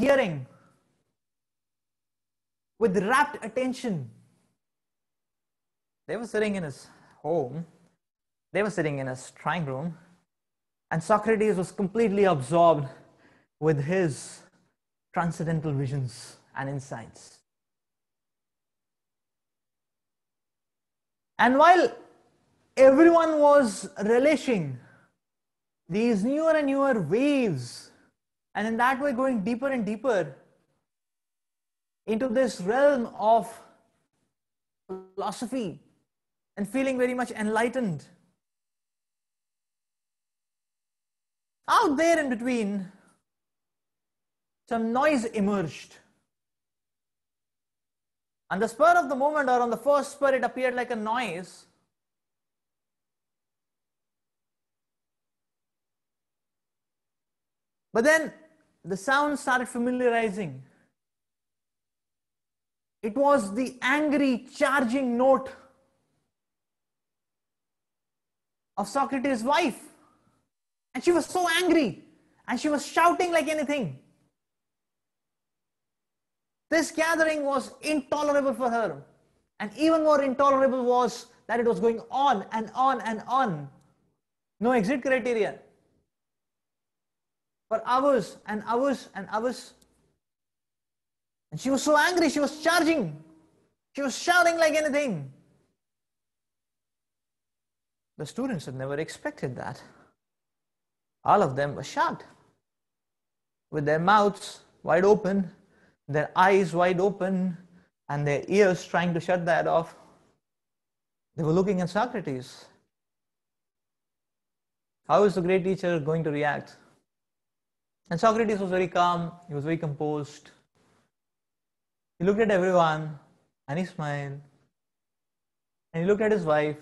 hearing with rapt attention. They were sitting in his home. They were sitting in his drawing room. And Socrates was completely absorbed with his transcendental visions and insights. And while everyone was relishing these newer and newer waves, and in that way going deeper and deeper into this realm of philosophy and feeling very much enlightened, out there in between, some noise emerged. On the spur of the moment, or on the first spur, it appeared like a noise. But then the sound started familiarizing. It was the angry, charging note of Socrates' wife. And she was so angry, and she was shouting like anything. This gathering was intolerable for her. And even more intolerable was that it was going on and on and on. No exit criteria. For hours and hours and hours. And she was so angry, she was charging. She was shouting like anything. The students had never expected that. All of them were shocked, with their mouths wide open, their eyes wide open, and their ears trying to shut that off. They were looking at Socrates. How is the great teacher going to react? And Socrates was very calm, he was very composed. He looked at everyone and he smiled. And he looked at his wife.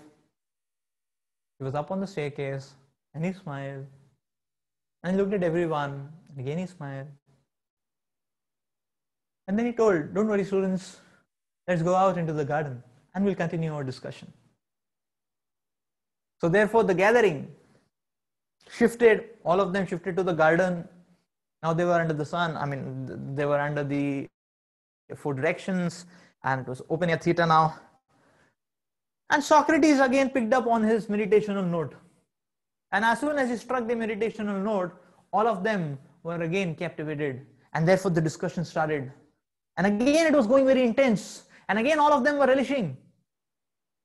He was up on the staircase and he smiled. And he looked at everyone and again he smiled. And then he told, "Don't worry, students, let's go out into the garden and we'll continue our discussion." So therefore the gathering shifted, all of them shifted to the garden. Now they were under the sun, they were under the four directions, and it was open air theater now. And Socrates again picked up on his meditational note. And as soon as he struck the meditational note, all of them were again captivated. And therefore the discussion started. And again it was going very intense. And again all of them were relishing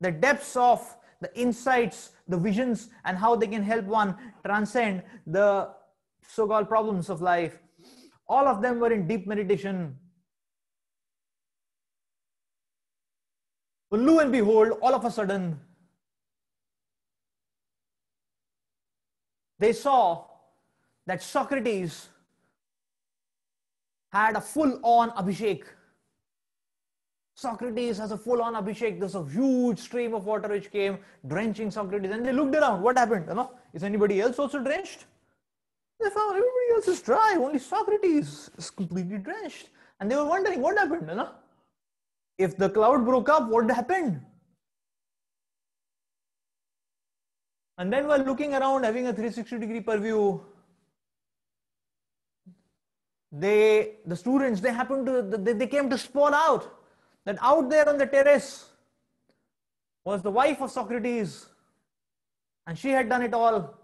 the depths of the insights, the visions, and how they can help one transcend the so-called problems of life. All of them were in deep meditation. But lo and behold, all of a sudden, they saw that Socrates had a full-on Abhishek. Socrates has a full-on Abhishek. There's a huge stream of water which came, drenching Socrates. And they looked around. What happened? Is anybody else also drenched? They found everybody else is dry. Only Socrates is completely drenched. And they were wondering, what happened? If the cloud broke up, what happened? And then while looking around, having a 360-degree purview, the students, they came to spot out that out there on the terrace was the wife of Socrates, and she had done it all,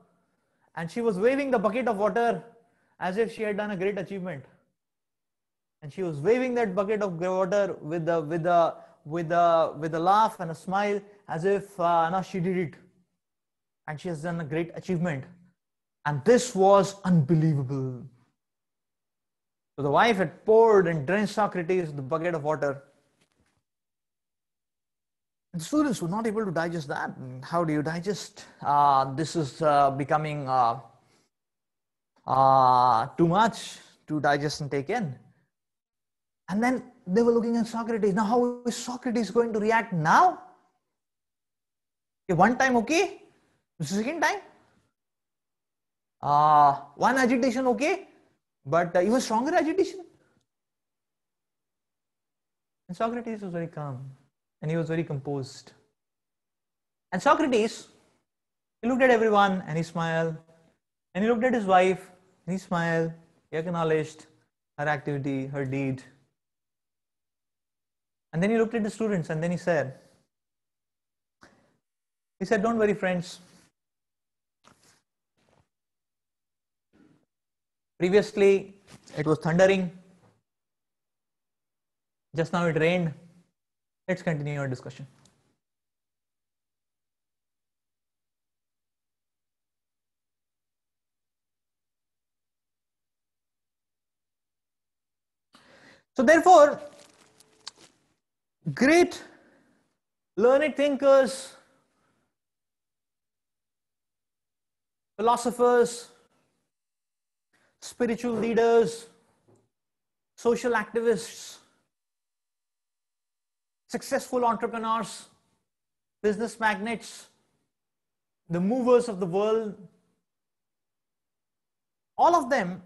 and she was waving the bucket of water as if she had done a great achievement. And she was waving that bucket of water with a laugh and a smile as if she did it. And she has done a great achievement. And this was unbelievable. So the wife had poured and drenched Socrates with the bucket of water. And the students were not able to digest that. How do you digest? This is becoming too much to digest and take in. And then they were looking at Socrates. Now, how is Socrates going to react now? Okay, one time, okay. The second time, one agitation, okay. But even stronger agitation. And Socrates was very calm. And he was very composed. And Socrates, he looked at everyone and he smiled. And he looked at his wife and he smiled. He acknowledged. her activity, her deed. And then he looked at the students and then he said, don't worry, friends. Previously, it was thundering. Just now it rained. Let's continue our discussion. So therefore, great learned thinkers, philosophers, spiritual leaders, social activists, successful entrepreneurs, business magnates, the movers of the world, all of them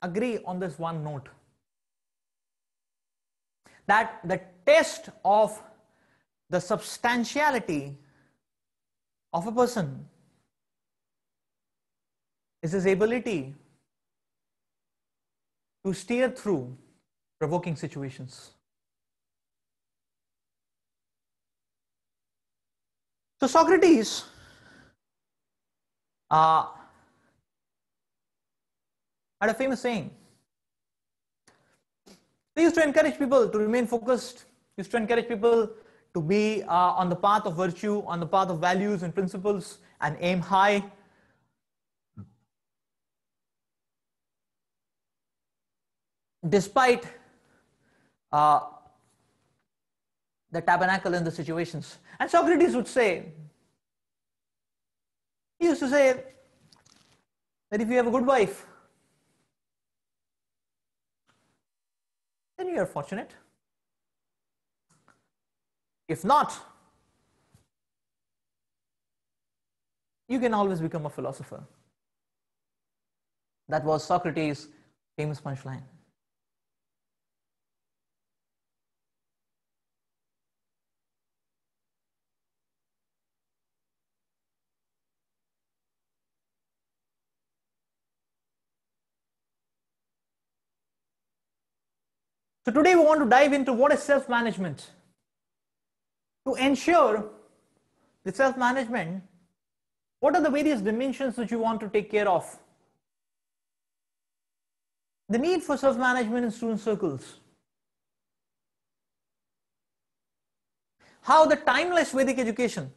agree on this one note, that the test of the substantiality of a person is his ability to steer through provoking situations. So Socrates had a famous saying. He used to encourage people to remain focused, he used to encourage people to be on the path of virtue, on the path of values and principles, and aim high. Despite the tabernacle and the situations. And Socrates would say, he used to say that if you have a good wife, then you are fortunate. If not, you can always become a philosopher. That was Socrates' famous punchline. So today we want to dive into what is self-management. To ensure the self-management, what are the various dimensions that you want to take care of? The need for self-management in student circles. How the timeless Vedic education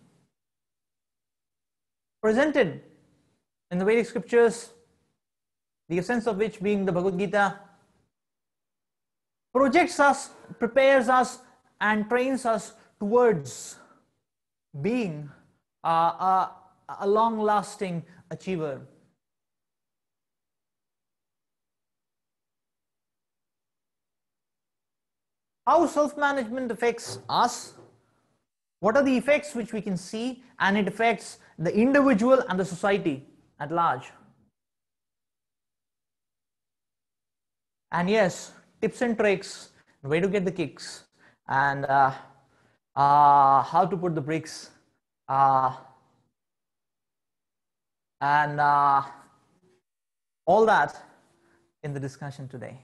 presented in the Vedic scriptures, the essence of which being the Bhagavad Gita, projects us, prepares us, and trains us towards being a long-lasting achiever. How self-management affects us, what are the effects which we can see, and it affects the individual and the society at large. And yes, tips and tricks, way to get the kicks, and how to put the bricks, and all that in the discussion today.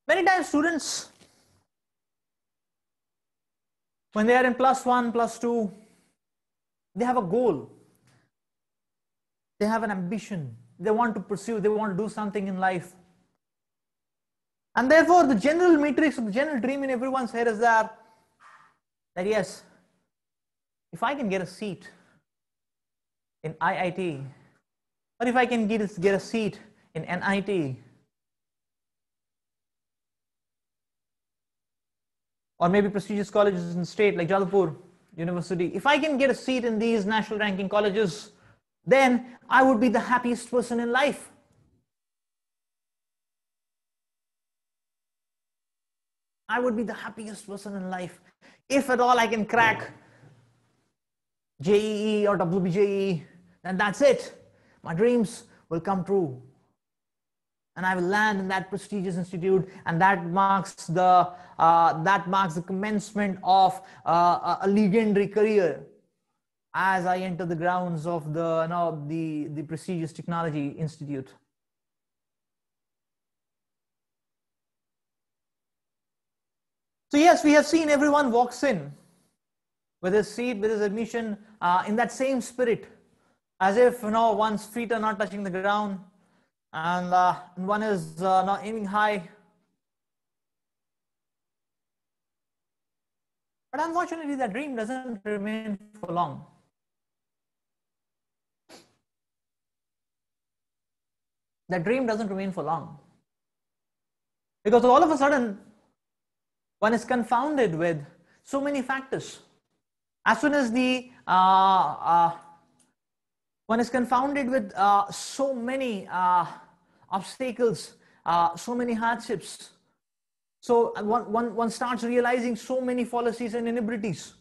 Many times students, when they are in +1, +2, they have a goal. They have an ambition. They want to pursue, they want to do something in life. And therefore, the general matrix, the general dream in everyone's head is that yes, if I can get a seat in IIT, or if I can get a seat in NIT, or maybe prestigious colleges in state like Jadavpur University, if I can get a seat in these national ranking colleges, then I would be the happiest person in life. I would be the happiest person in life. If at all I can crack JEE or WBJEE, then that's it. My dreams will come true. And I will land in that prestigious institute, and that marks the commencement of a legendary career as I enter the grounds of the prestigious technology institute. So yes, we have seen everyone walks in with his seat, with his admission, in that same spirit, as if one's feet are not touching the ground, and one is not aiming high. But unfortunately, that dream doesn't remain for long. That dream doesn't remain for long. Because all of a sudden, one is confounded with so many factors. As soon as one is confounded with so many obstacles, so many hardships. So one starts realizing so many fallacies and inabilities.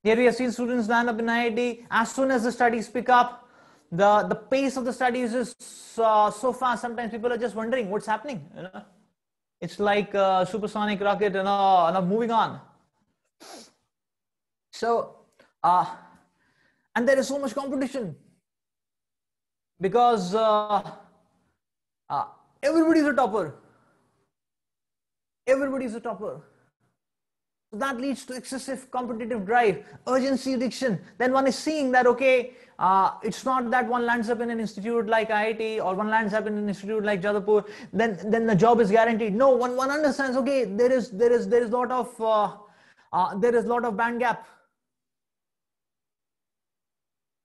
Here we have seen students land up in IIT. As soon as the studies pick up, the pace of the studies is so fast. Sometimes people are just wondering what's happening. It's like a supersonic rocket, moving on. So, and there is so much competition because everybody's a topper. Everybody's a topper. So that leads to excessive competitive drive, urgency addiction. Then one is seeing that, okay, it's not that one lands up in an institute like IIT or one lands up in an institute like Jadavpur, then the job is guaranteed. No, one understands, okay, there is lot of band gap.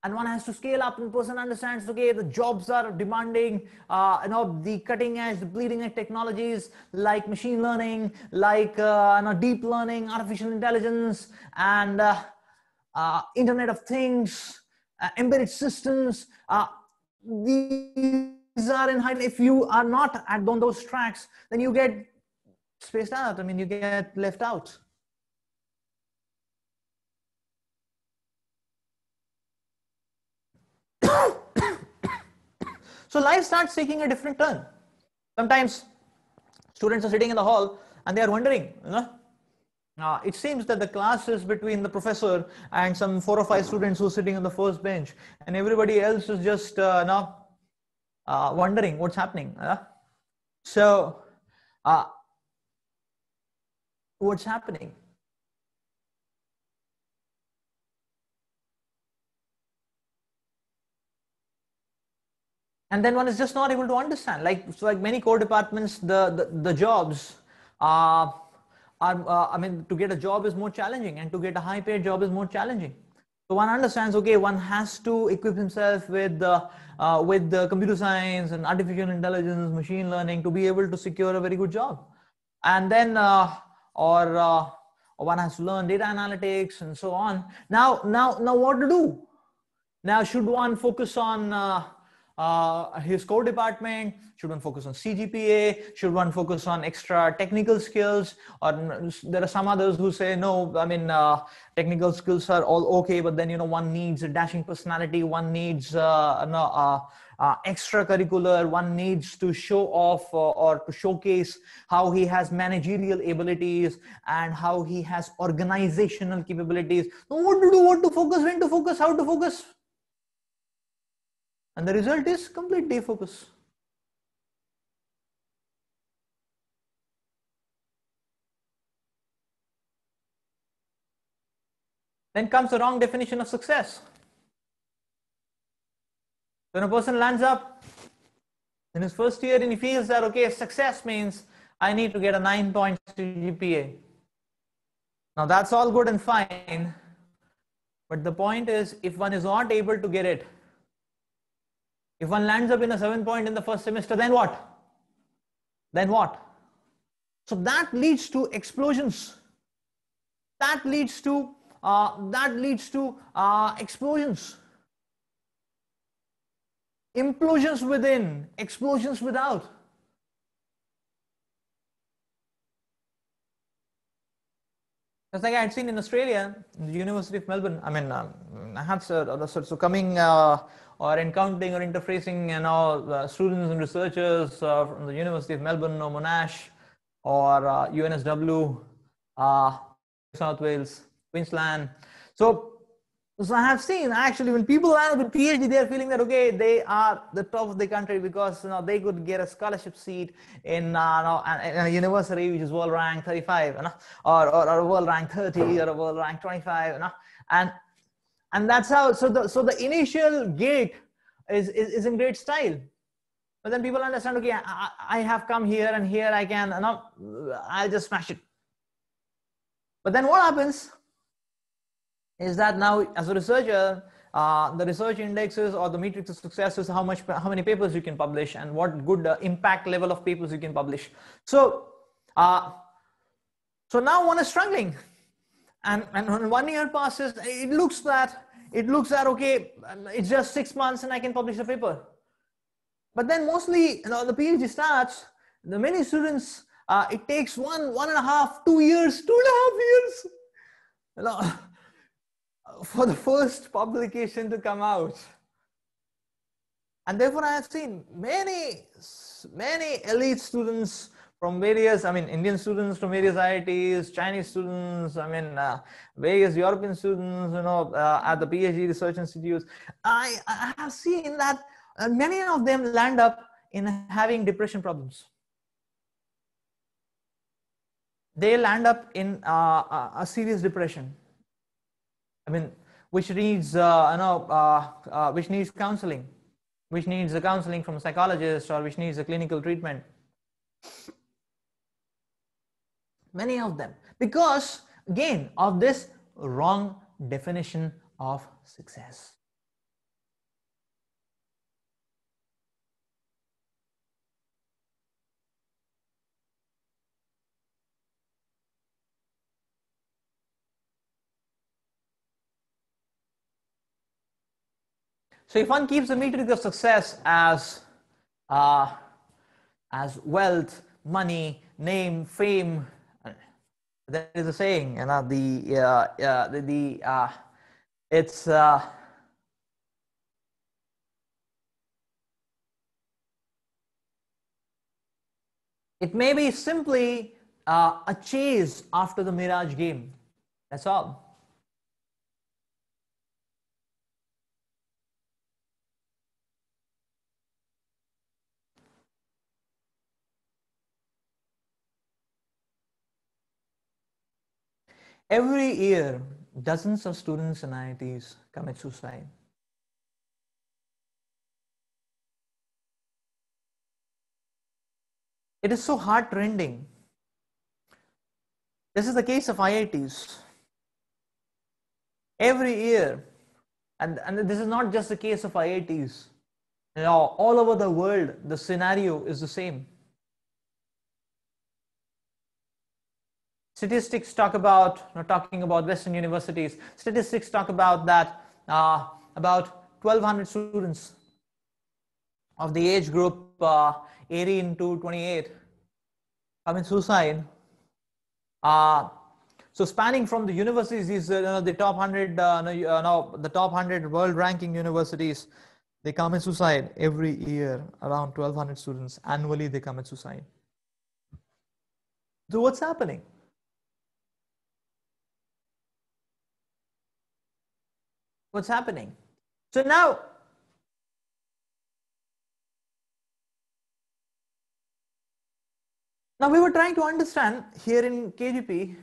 And one has to scale up, and the person understands, okay, the jobs are demanding, the cutting edge, the bleeding edge technologies like machine learning, like deep learning, artificial intelligence, and Internet of Things, embedded systems. These are in high. If you are not on those tracks, then you get spaced out. I mean, you get left out. So life starts taking a different turn. Sometimes students are sitting in the hall and they are wondering, it seems that the class is between the professor and some 4 or 5 students who are sitting on the first bench, and everybody else is just wondering what's happening. So, what's happening? And then one is just not able to understand. Like many core departments, the jobs to get a job is more challenging, and to get a high paid job is more challenging. So one understands, okay, one has to equip himself with the computer science and artificial intelligence, machine learning to be able to secure a very good job. And then, or one has to learn data analytics and so on. Now what to do? Now, should one focus on his core department? Should one focus on CGPA? Should one focus on extra technical skills? Or there are some others who say, no, I mean, technical skills are all okay, but then, one needs a dashing personality. One needs extracurricular. One needs to show off or to showcase how he has managerial abilities and how he has organizational capabilities. So what to do, what to focus, when to focus, how to focus? And the result is complete defocus. Then comes the wrong definition of success. When a person lands up in his first year and he feels that, okay, success means I need to get a 9-point GPA. Now that's all good and fine. But the point is, if one is not able to get it, if one lands up in a 7 point in the first semester, then what? Then what? So that leads to explosions. That leads to explosions. Implosions within, explosions without. Just like I had seen in Australia, in the University of Melbourne. I mean, I had so coming or encountering or interfacing, students and researchers from the University of Melbourne or Monash or UNSW, South Wales, Queensland. So I have seen actually when people land with PhD, they are feeling that okay, they are the top of the country because they could get a scholarship seat in a university which is world rank 35, or a world rank 30 or a world rank 25, and that's how. So the initial gate is in great style, but then people understand okay, I have come here and here I can I'll just smash it. But then what happens is that now as a researcher, the research indexes or the metrics of success is how many papers you can publish and what good impact level of papers you can publish. So now one is struggling, and when 1 year passes, it looks that okay, it's just 6 months and I can publish a paper. But then mostly the PhD starts, the many students, it takes 1.5, 2 years, 2.5 years, for the first publication to come out. And therefore I have seen many elite students from various, Indian students from various IITs, Chinese students, various European students, at the PhD research institutes. I have seen that many of them land up in having depression problems. They land up in a serious depression. Which needs which needs counseling, which needs a counseling from a psychologist, or which needs a clinical treatment. Many of them, because again of this wrong definition of success. So if one keeps the metric of success as wealth, money, name, fame, there is a saying, it's it may be simply a chase after the mirage game. That's all. Every year, dozens of students in IITs commit suicide. It is so heart-rending. This is the case of IITs. Every year, and this is not just the case of IITs. All over the world, the scenario is the same. Statistics talk about, talking about Western universities, statistics talk about that about 1,200 students of the age group 18 to 28 commit suicide. So spanning from the universities, the top 100, the top 100 world ranking universities, they commit suicide every year. Around 1,200 students annually, they commit suicide. So what's happening? What's happening? So now we were trying to understand here in KGP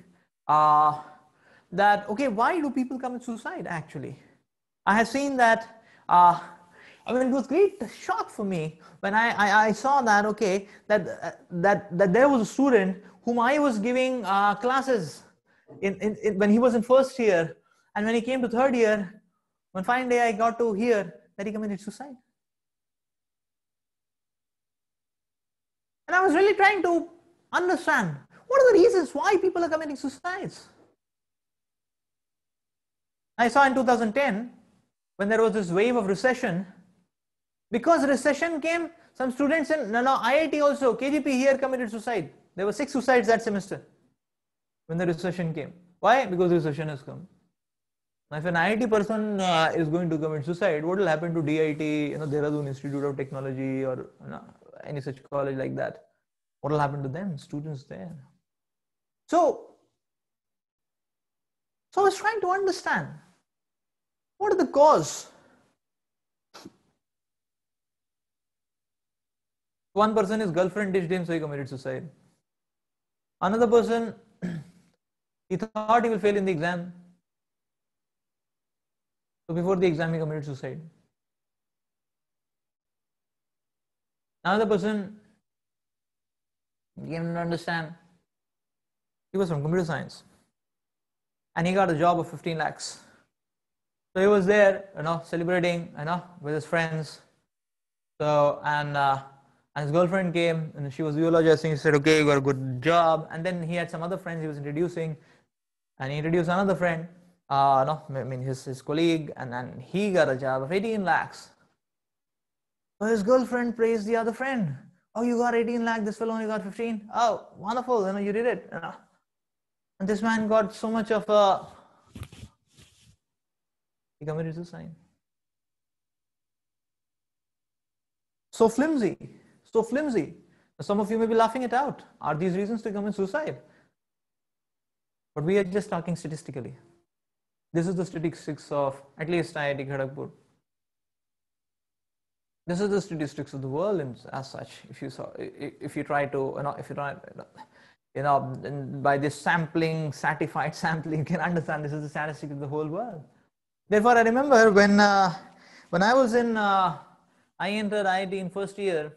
that, okay, why do people commit suicide actually? I have seen that, it was great shock for me when I saw that, okay, that there was a student whom I was giving classes when he was in first year, and when he came to third year, one fine day I got to hear that he committed suicide. And I was really trying to understand what are the reasons why people are committing suicides. I saw in 2010 when there was this wave of recession. Because recession came, some students in IIT also, KGP here committed suicide. There were 6 suicides that semester when the recession came. Why? Because recession has come. Now, if an IIT person is going to commit suicide, what will happen to DIT, Dehradun Institute of Technology, or any such college like that? What will happen to them, students there? So I was trying to understand what is the cause. One person, his girlfriend ditched him, so he committed suicide. Another person, he thought he will fail in the exam. So before the exam, he committed suicide. Another person, he didn't understand. He was from computer science. And he got a job of 15 lakhs. So he was there, celebrating, with his friends. So, and his girlfriend came and she was eulogizing. He said, okay, you got a good job. And then he had some other friends he was introducing. And he introduced another friend, his colleague, and then he got a job of 18 lakhs. So his girlfriend praised the other friend. Oh, you got 18 lakhs, this fellow only got 15. Oh, wonderful, you did it. And this man got so much of he committed suicide. So flimsy. Some of you may be laughing it out. Are these reasons to commit suicide? But we are just talking statistically. This is the statistics of at least IIT Kharagpur. This is the statistics of the world as such. If you try to, by this sampling, stratified sampling, you can understand this is the statistic of the whole world. Therefore, I remember when I was I entered IIT in first year,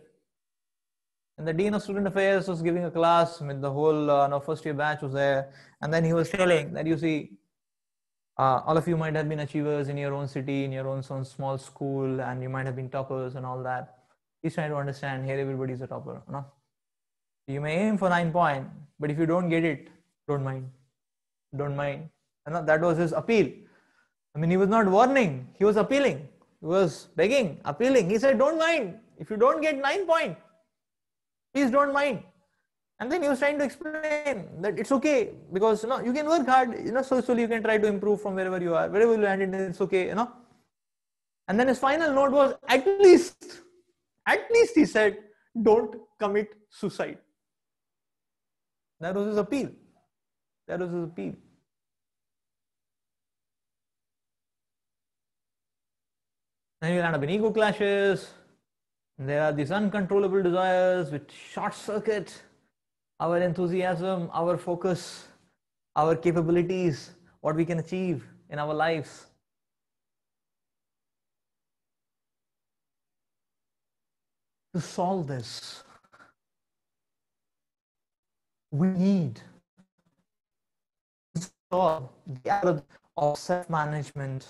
and the Dean of Student Affairs was giving a class. The whole first year batch was there, and then he was telling that, you see, all of you might have been achievers in your own city, in your own small school, and you might have been toppers and all that. He's trying to understand, here everybody's a topper. You may aim for 9 points, but if you don't get it, don't mind. That was his appeal. He was not warning, he was appealing. He was begging, appealing. He said, don't mind. If you don't get 9 points, please don't mind. And then he was trying to explain that it's okay, because you can work hard, slowly you can try to improve from wherever you are, wherever you landed, it's okay, And then his final note was, at least he said, don't commit suicide. That was his appeal. Then you'll end up in ego clashes. There are these uncontrollable desires which short circuit our enthusiasm, our focus, our capabilities, what we can achieve in our lives. To solve this, we need to solve the art of self-management.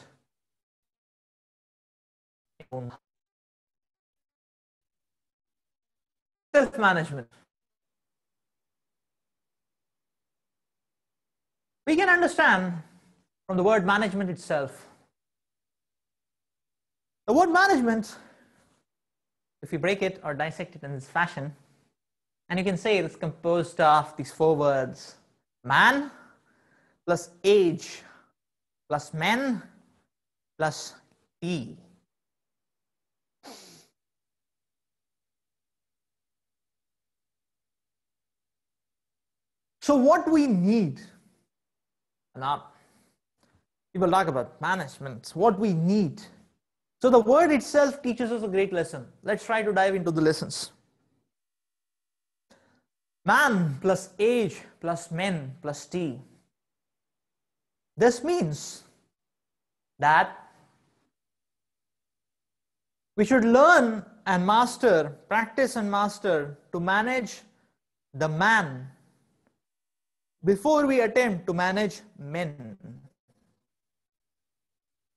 Self-management. We can understand from the word management itself. The word management, if you break it or dissect it in this fashion, and you can say it's composed of these 4 words: man plus age plus men plus T. So what we need, now people talk about management, what we need. So the word itself teaches us a great lesson. Let's try to dive into the lessons. Man plus age plus men plus T. This means that we should learn and master, practice and master to manage the man before we attempt to manage men.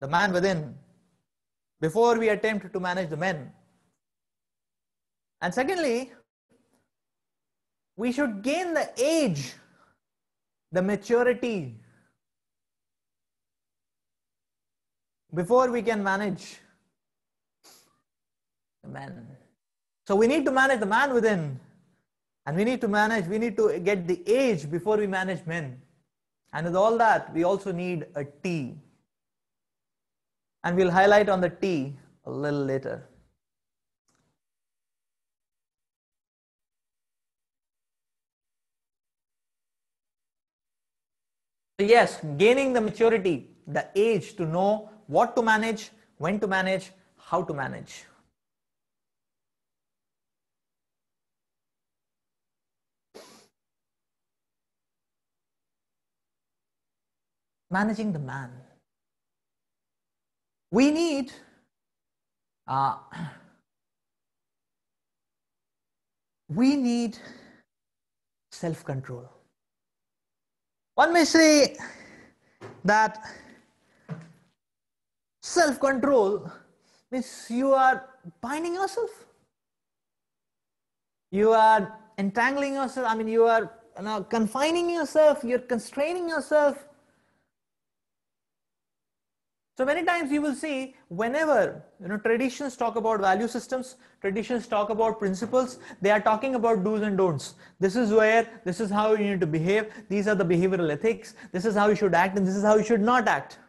The man within, before we attempt to manage the men. And secondly, we should gain the age, the maturity, before we can manage the men. So we need to manage the man within, and we need to get the age before we manage men. And with all that, we also need a T. And we'll highlight on the T a little later. So yes, gaining the maturity, the age to know what to manage, when to manage, how to manage. Managing the man. We need self-control. One may say that self-control means you are binding yourself. You are entangling yourself. I mean, you are confining yourself. You're constraining yourself. So many times you will see whenever traditions talk about value systems, traditions talk about principles, they are talking about do's and don'ts. This is how you need to behave. These are the behavioral ethics. This is how you should act and this is how you should not act.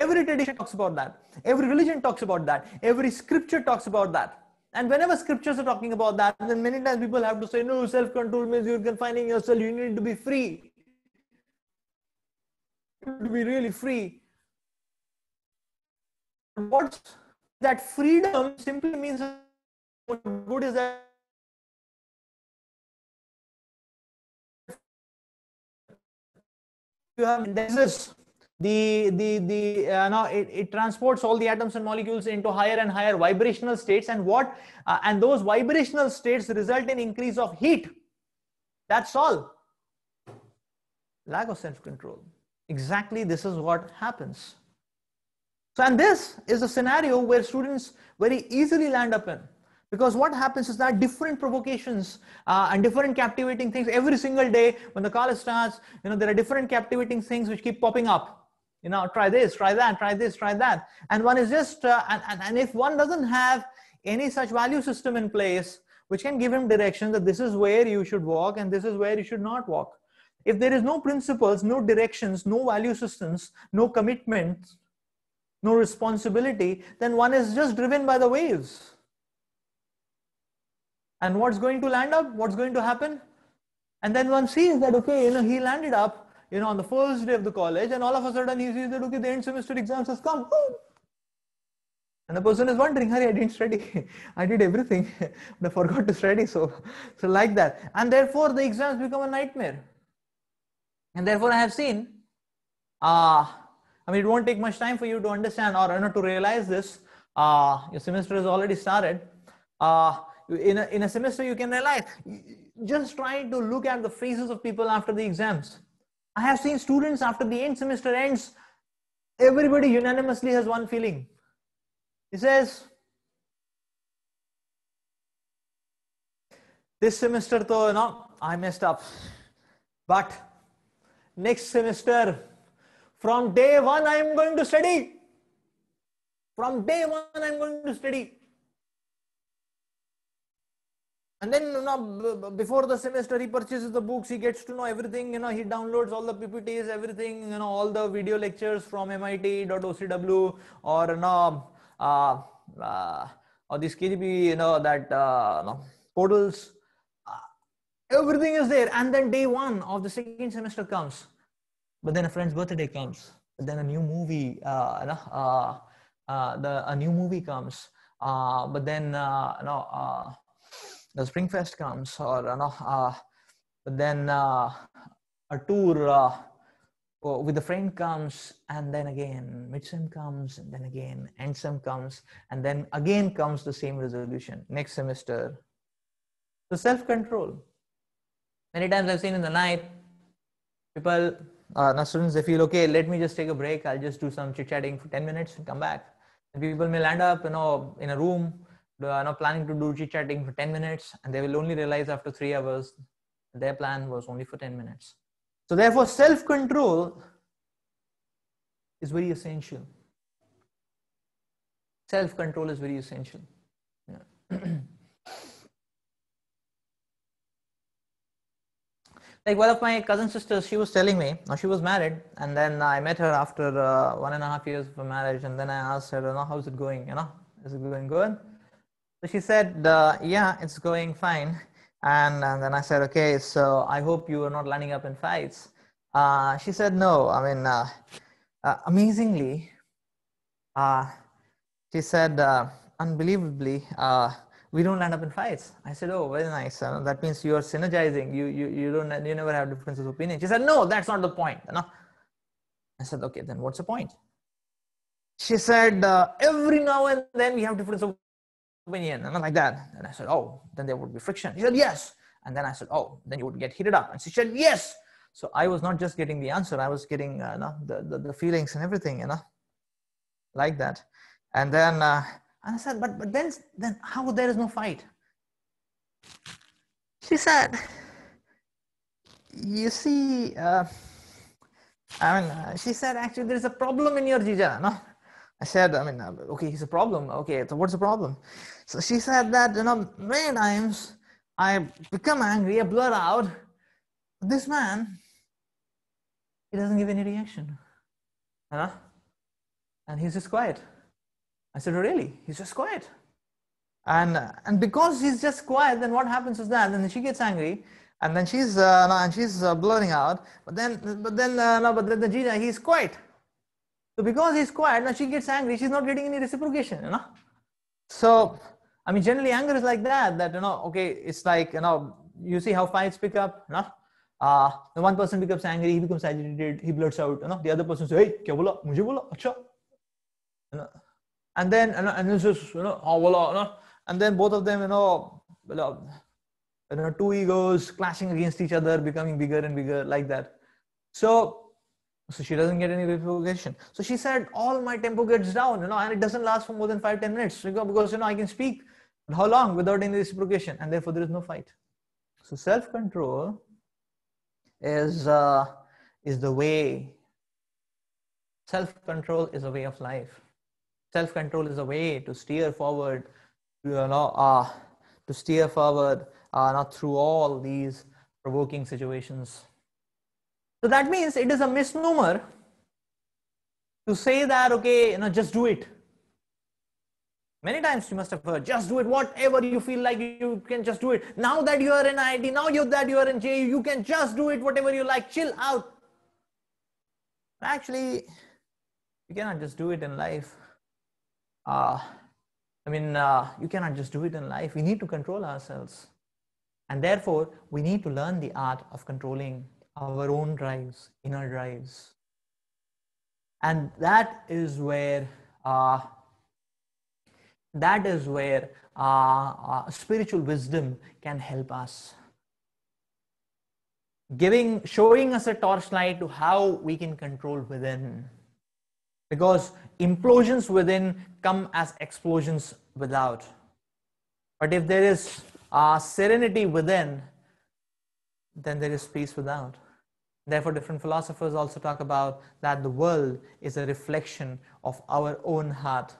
Every tradition talks about that. Every religion talks about that. Every scripture talks about that. And whenever scriptures are talking about that, then many times people have to say, no, self-control means you're confining yourself. You need to be free. To be really free. What's that freedom simply means what good is that you have this it transports all the atoms and molecules into higher and higher vibrational states, and and those vibrational states result in increase of heat. That's all. Lack of self-control. Exactly, this is what happens. So, and this is a scenario where students very easily land up in, because what happens is that different provocations and different captivating things every single day when the college starts, there are different captivating things which keep popping up. Try this, try that, try this, try that, and one is just and if one doesn't have any such value system in place which can give him direction that this is where you should walk and this is where you should not walk. If there is no principles, no directions, no value systems, no commitments, no responsibility, then one is just driven by the waves. And what's going to land up? What's going to happen? And then one sees that, okay, he landed up, on the first day of the college, and all of a sudden he sees that, okay, the end semester exams has come. And the person is wondering, Hari, I didn't study. I did everything, but I forgot to study. So like that. And therefore the exams become a nightmare. And therefore I have seen, it won't take much time for you to understand or to realize this. Your semester has already started. In a semester, you can realize, just try to look at the faces of people after the exams. I have seen students after the end semester ends, everybody unanimously has one feeling. He says, this semester, though, I messed up. But next semester, from day one, I am going to study. From day one, I am going to study. And then, before the semester, he purchases the books, he gets to know everything, he downloads all the PPTs, everything, all the video lectures from MIT.ocw or these KGP, portals. Everything is there. And then day one of the second semester comes. But then a friend's birthday comes. But then a new movie, a new movie comes. But then, the Spring Fest comes, or but then a tour with a friend comes, and then again midsem comes, and then again endsem comes, and then again comes the same resolution next semester. So self-control. Many times I've seen in the night, people, students, they feel, okay, let me just take a break. I'll just do some chit-chatting for 10 minutes and come back. And people may land up, in a room, planning to do chit-chatting for 10 minutes, and they will only realize after 3 hours their plan was only for 10 minutes. So therefore, self-control is very essential. Self-control is very essential. Yeah. Like one of my cousin sisters, she was telling me, now she was married, and then I met her after 1.5 years of marriage, and then I asked her, how's it going? Is it going good? So she said, yeah, it's going fine. And then I said, okay, so I hope you are not lining up in fights. She said, no. I mean, amazingly, she said, unbelievably, we don't land up in fights. I said, oh, very nice. That means you are synergizing. You never have differences of opinion. She said, no, that's not the point. I said, okay, then what's the point? She said, every now and then we have difference of opinion, and like that. And I said, oh, then there would be friction. She said, yes. And then I said, oh, then you would get heated up. And she said, yes. So I was not just getting the answer, I was getting the feelings and everything, like that. And then I said, but then how there is no fight? She said, you see, she said, actually, there's a problem in your jija, no? I said, okay, he's a problem. Okay, so what's the problem? So she said that, many times I become angry, I blur out. This man, he doesn't give any reaction. And he's just quiet. I said, oh, really? He's just quiet. And because he's just quiet, then what happens is that then she gets angry, and then she's blurring out. But then the Jija, he's quiet. So because he's quiet, now she gets angry. She's not getting any reciprocation, So generally anger is like that. Okay, it's like you see how fights pick up, the one person becomes angry, he becomes agitated, he blurts out, the other person says, hey, kya bola? Mujhe bola? Acha. And then it's just and then both of them two egos clashing against each other, becoming bigger and bigger, like that. So she doesn't get any reciprocation. So she said, all my tempo gets down, and it doesn't last for more than 5-10 minutes because I can speak, but how long without any reciprocation, and therefore there is no fight. So self-control is the way. Self-control is a way of life. Self-control is a way to steer forward, not through all these provoking situations. So that means it is a misnomer to say that, okay, just do it. Many times you must have heard, just do it, whatever you feel like you can just do it. Now that you are in IIT, now that you are in JU, you can just do it, whatever you like, chill out. Actually, you cannot just do it in life. You cannot just do it in life. We need to control ourselves. And therefore, we need to learn the art of controlling our own drives, inner drives. And that is where spiritual wisdom can help us. Showing us a torchlight to how we can control within. Because implosions within come as explosions without. But if there is serenity within, then there is peace without. Therefore, different philosophers also talk about that the world is a reflection of our own heart.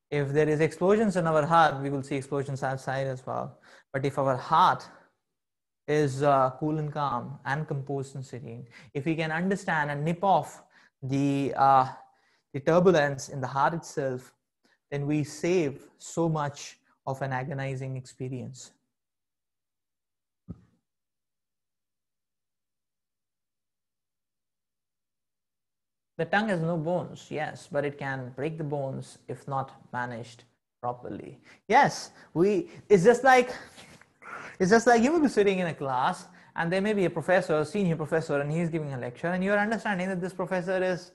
If there is explosions in our heart, we will see explosions outside as well. But if our heart is cool and calm and composed and serene, if we can understand and nip off the turbulence in the heart itself, then we save so much of an agonizing experience. The tongue has no bones, yes, but it can break the bones if not managed properly. Yes, it's just like you will be sitting in a class and there may be a professor, a senior professor, and he's giving a lecture, and you're understanding that this professor is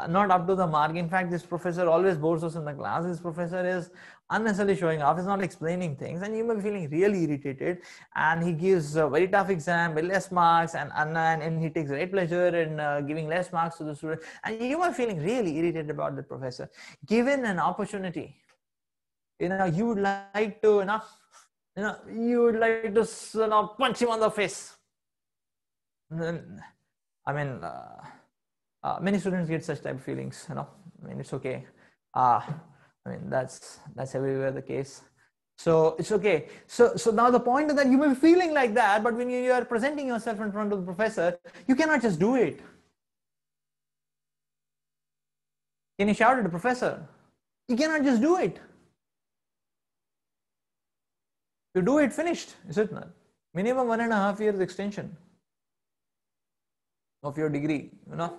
not up to the mark. In fact, this professor always bores us in the class. This professor is unnecessarily showing off. He's not explaining things, and you may be feeling really irritated. And he gives a very tough exam with less marks, and he takes great pleasure in giving less marks to the student. And you are feeling really irritated about the professor. Given an opportunity, you would like to, punch him on the face. Many students get such type of feelings, it's okay. That's everywhere the case. So it's okay. So now the point is that you may be feeling like that, but when you are presenting yourself in front of the professor, you cannot just do it. Can you shout at the professor? You cannot just do it. You do it, finished, is it not? Minimum 1.5 years extension of your degree, you know.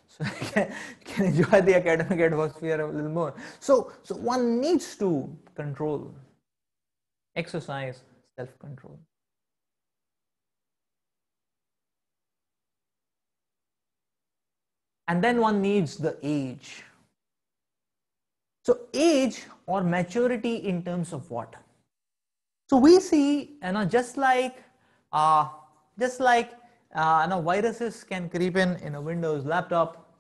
So you can enjoy the academic atmosphere a little more. So one needs to control, exercise self-control. And then one needs the age. So age or maturity in terms of what? So we see, you know, just like viruses can creep in a Windows laptop,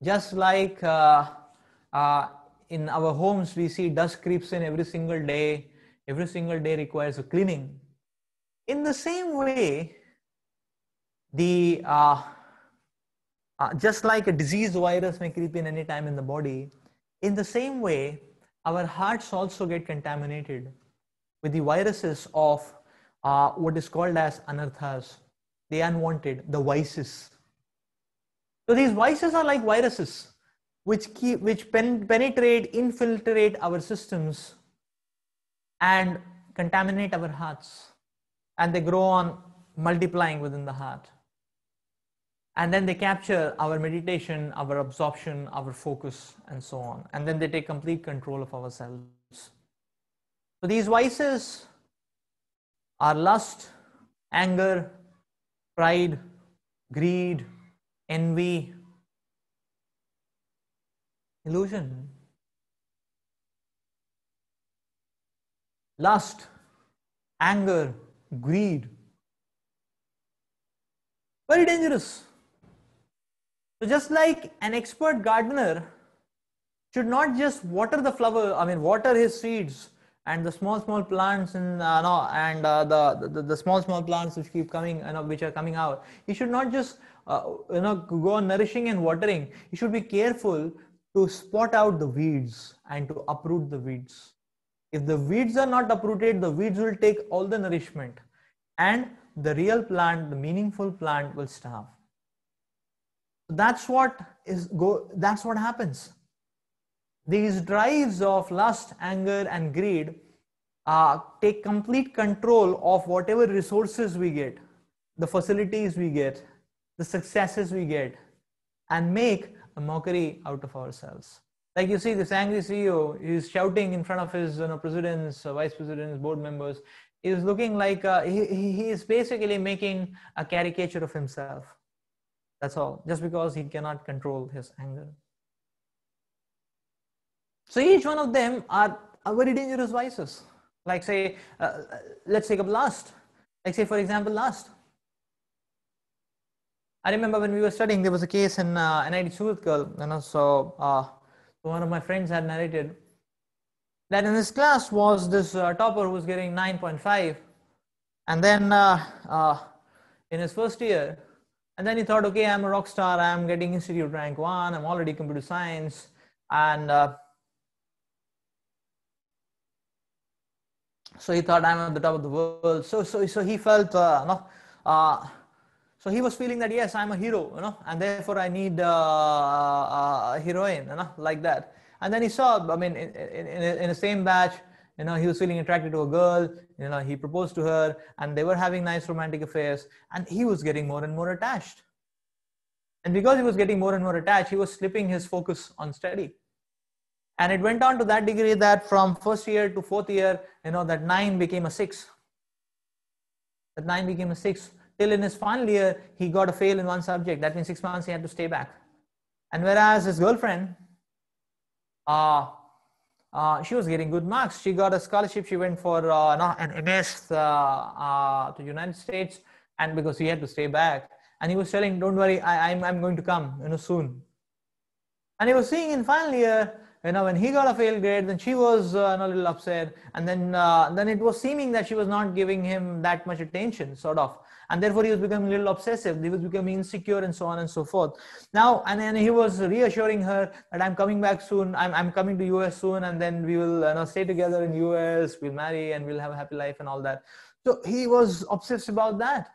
just like in our homes we see dust creeps in every single day. Every single day requires a cleaning. In the same way, the just like a disease virus may creep in any time in the body, in the same way, our hearts also get contaminated with the viruses of what is called as anarthas, the unwanted, the vices. So these vices are like viruses which penetrate, infiltrate our systems and contaminate our hearts, and they grow on multiplying within the heart. And then they capture our meditation, our absorption, our focus, and so on. And then they take complete control of ourselves. So these vices are lust, anger, pride, greed, envy, illusion. Lust, anger, greed. Very dangerous. So just like an expert gardener should not just water the flower, water his seeds and the small plants and the small plants which keep coming, which are coming out. He should not just go on nourishing and watering. He should be careful to spot out the weeds and to uproot the weeds. If the weeds are not uprooted, the weeds will take all the nourishment, and the real plant, the meaningful plant, will starve. That's what happens. These drives of lust, anger, and greed take complete control of whatever resources we get, the facilities we get, the successes we get, and make a mockery out of ourselves. Like you see this angry CEO, he's shouting in front of his presidents, vice presidents, board members. He's looking like he is basically making a caricature of himself. That's all, just because he cannot control his anger. So each one of them are very dangerous vices. Like say, let's take up lust. Like say, for example, lust. I remember when we were studying, there was a case in NIT Surat. So one of my friends had narrated that in his class was this topper who was getting 9.5, and then in his first year, and then he thought, okay, I'm a rock star, I'm getting institute rank 1, I'm already computer science, and so he thought, I'm at the top of the world. So he felt so he was feeling that, yes, I'm a hero, and therefore I need a heroine, like that. And then he saw, in the same batch, he was feeling attracted to a girl, he proposed to her, and they were having nice romantic affairs, and he was getting more and more attached. And because he was getting more and more attached, he was slipping his focus on study. And it went on to that degree that from first year to fourth year, that 9 became a 6. That 9 became a 6. Till in his final year, he got a fail in one subject. That means 6 months he had to stay back. And whereas his girlfriend, she was getting good marks. She got a scholarship. She went for an MS to United States, and because he had to stay back. And he was telling, don't worry, I'm going to come, soon. And he was seeing in final year, when he got a fail grade, then she was a little upset. And then it was seeming that she was not giving him that much attention, sort of. and therefore he was becoming a little obsessive. He was becoming insecure and so on and so forth. Now, and then he was reassuring her that I'm coming back soon. I'm coming to US soon, and then we will stay together in US. We'll marry and we'll have a happy life and all that. So he was obsessed about that.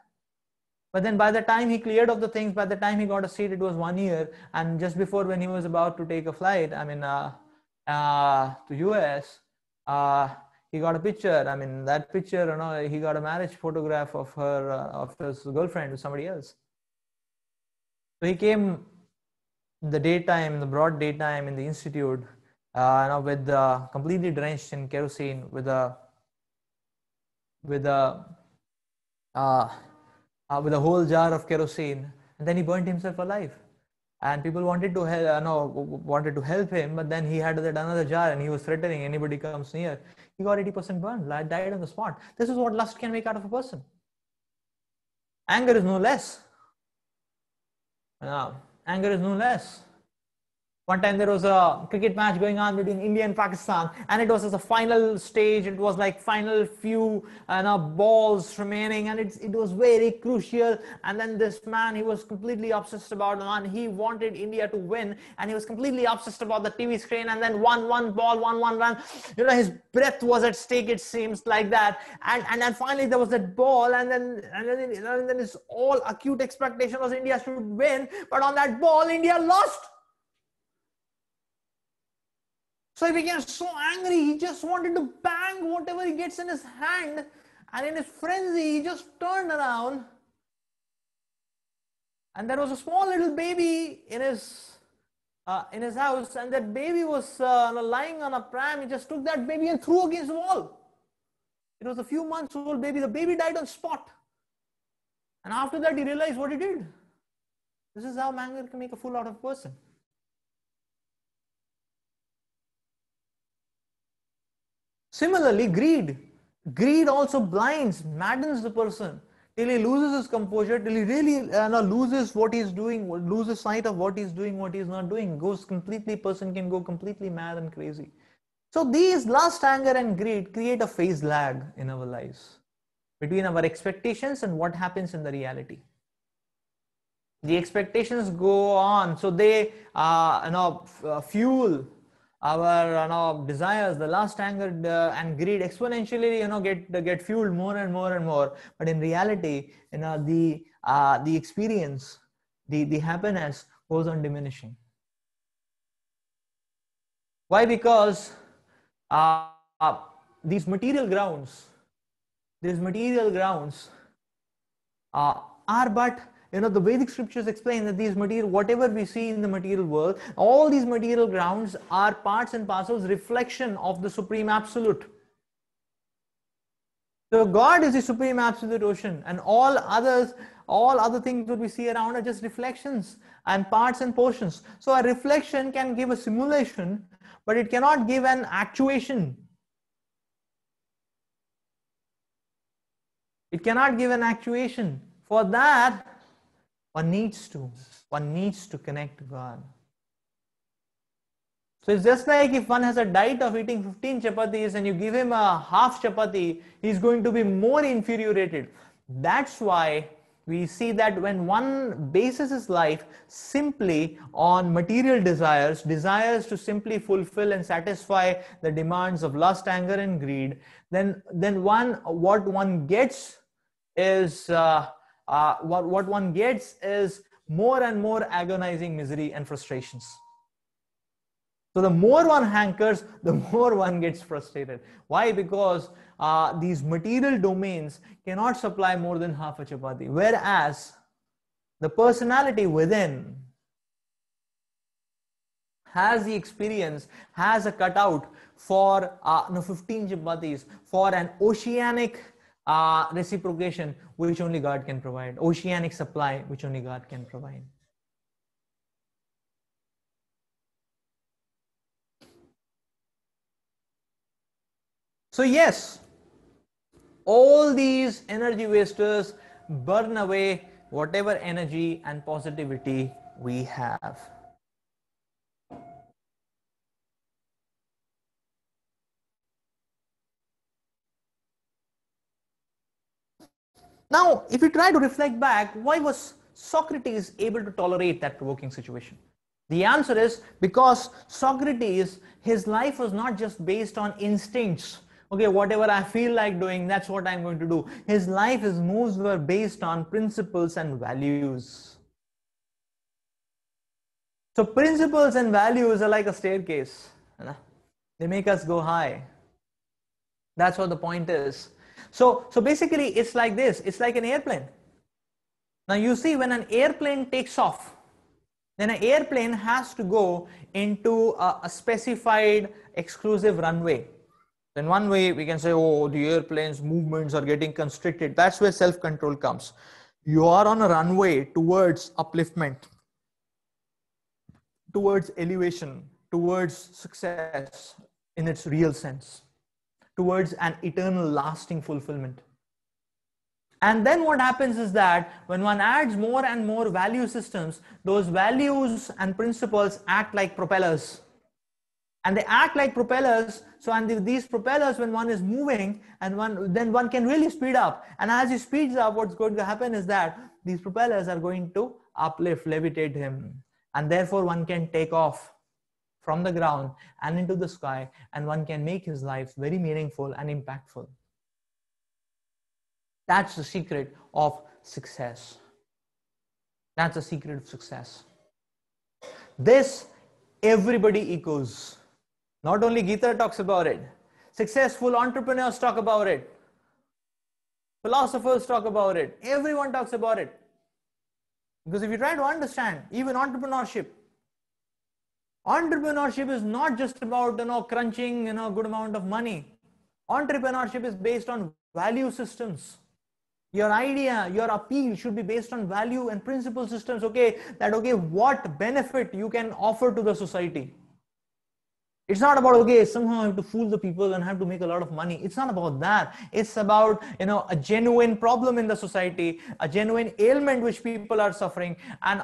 But then by the time he cleared up the things, by the time he got a seat, it was 1 year. And just before when he was about to take a flight, to US, he got a picture. I mean, that picture, he got a marriage photograph of her, of his girlfriend with somebody else. So he came in the daytime, the broad daytime in the institute, with completely drenched in kerosene, with a whole jar of kerosene, and then he burnt himself alive. And people wanted to help him, but then he had another jar, and he was threatening anybody comes near. He got 80% burned, died on the spot. This is what lust can make out of a person. Anger is no less. Anger is no less. One time there was a cricket match going on between India and Pakistan, and it was as a final stage. It was like final few balls remaining, and it was very crucial. And then this man, he was completely obsessed about it, and he wanted India to win, and he was completely obsessed about the TV screen. And then one ball, one run. His breath was at stake. It seems like that. And then finally there was that ball, and then his all acute expectation was India should win, but on that ball, India lost. So he became so angry, he just wanted to bang whatever he gets in his hand. And in his frenzy, he just turned around. And there was a small little baby in his house, and that baby was lying on a pram. He just took that baby and threw against the wall. It was a few months old baby. The baby died on spot. And after that, he realized what he did. This is how anger can make a fool out of a person. Similarly, greed also blinds, maddens the person till he loses his composure, till he really loses what he's doing, loses sight of what he's doing, what he's not doing, person can go completely mad and crazy. So these lust, anger and greed create a phase lag in our lives between our expectations and what happens in the reality. The expectations go on, so they fuel our desires. The lust, anger and greed exponentially get fueled more and more and more. But in reality, the experience, the happiness goes on diminishing. Why? Because these material grounds are but the Vedic scriptures explain that these whatever we see in the material world, all these material grounds are parts and parcels, reflection of the Supreme Absolute. So God is the Supreme Absolute Ocean, and all other things that we see around are just reflections and parts and portions. So a reflection can give a simulation, but it cannot give an actuation. It cannot give an actuation. For that, one needs to connect to God. So it's just like if one has a diet of eating 15 chapatis and you give him a half chapati, he's going to be more infuriated. That's why we see that when one bases his life simply on material desires to simply fulfill and satisfy the demands of lust, anger and greed, then what one gets is more and more agonizing misery and frustrations. So the more one hankers, the more one gets frustrated. Why? Because these material domains cannot supply more than half a chapati, whereas the personality within has the experience, has a cutout for 15 chapatis, for an oceanic reciprocation which only God can provide, oceanic supply which only God can provide. So yes, all these energy wasters burn away whatever energy and positivity we have. Now, if you try to reflect back, why was Socrates able to tolerate that provoking situation? The answer is because Socrates, his life was not just based on instincts. Okay, whatever I feel like doing, that's what I'm going to do. His life, his moves were based on principles and values. So principles and values are like a staircase. They make us go high. That's what the point is. So basically it's like this. It's like an airplane. Now you see, when an airplane takes off, then an airplane has to go into a specified exclusive runway. In one way we can say, oh, the airplane's movements are getting constricted. That's where self-control comes. You are on a runway towards upliftment, towards elevation, towards success in its real sense, towards an eternal lasting fulfillment. And then what happens is that when one adds more and more value systems, those values and principles act like propellers. And they act like propellers. So, and these propellers, when one is moving, and then one can really speed up. And as he speeds up, what's going to happen is that these propellers are going to uplift, levitate him. And therefore one can take off from the ground and into the sky, and one can make his life very meaningful and impactful. That's the secret of success. That's the secret of success. This everybody echoes. Not only Gita talks about it, successful entrepreneurs talk about it, philosophers talk about it, everyone talks about it. Because if you try to understand, even entrepreneurship is not just about crunching a good amount of money. Entrepreneurship is based on value systems. Your idea, your appeal should be based on value and principle systems. Okay, what benefit you can offer to the society. It's not about, okay, somehow I have to fool the people and have to make a lot of money. It's not about that. It's about, a genuine problem in the society, a genuine ailment which people are suffering, and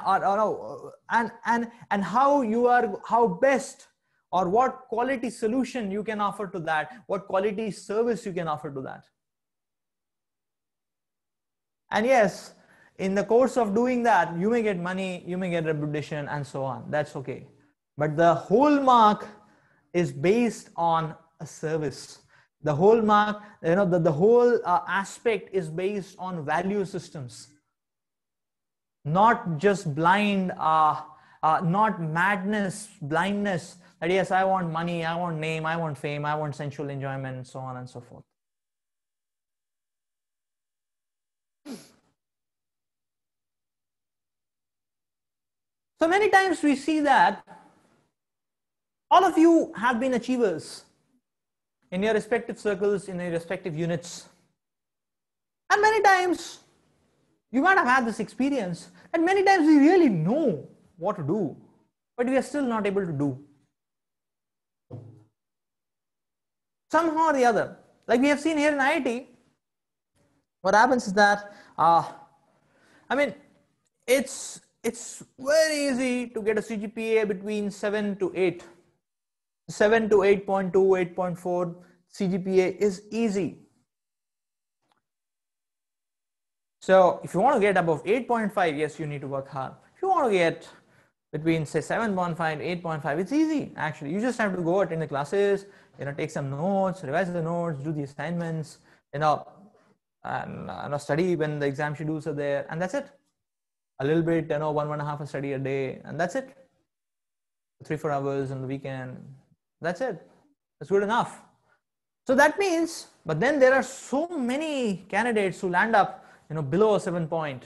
how best or what quality solution you can offer to that, what quality service you can offer to that. And yes, in the course of doing that, you may get money, you may get reputation, and so on. That's okay. But the whole mark is based on a service. The whole mark, the whole aspect is based on value systems. Not just blind, not madness, blindness, that yes, I want money, I want name, I want fame, I want sensual enjoyment, and so on and so forth. So many times we see that all of you have been achievers in your respective circles, in your respective units. And many times you might have had this experience, and many times we really know what to do, but we are still not able to do. Somehow or the other, like we have seen here in IIT, what happens is that, it's very easy to get a CGPA between 7 to 8. 7 to 8.2, 8.4 CGPA is easy. So if you want to get above 8.5, yes, you need to work hard. If you want to get between say 7.5, 8.5, it's easy actually. You just have to go attend the classes, take some notes, revise the notes, do the assignments, and study when the exam schedules are there, and that's it. A little bit, 1.5 hours study a day, and that's it. 3-4 hours on the weekend. That's it. That's good enough. So that means, but then there are so many candidates who land up, below a 7 point.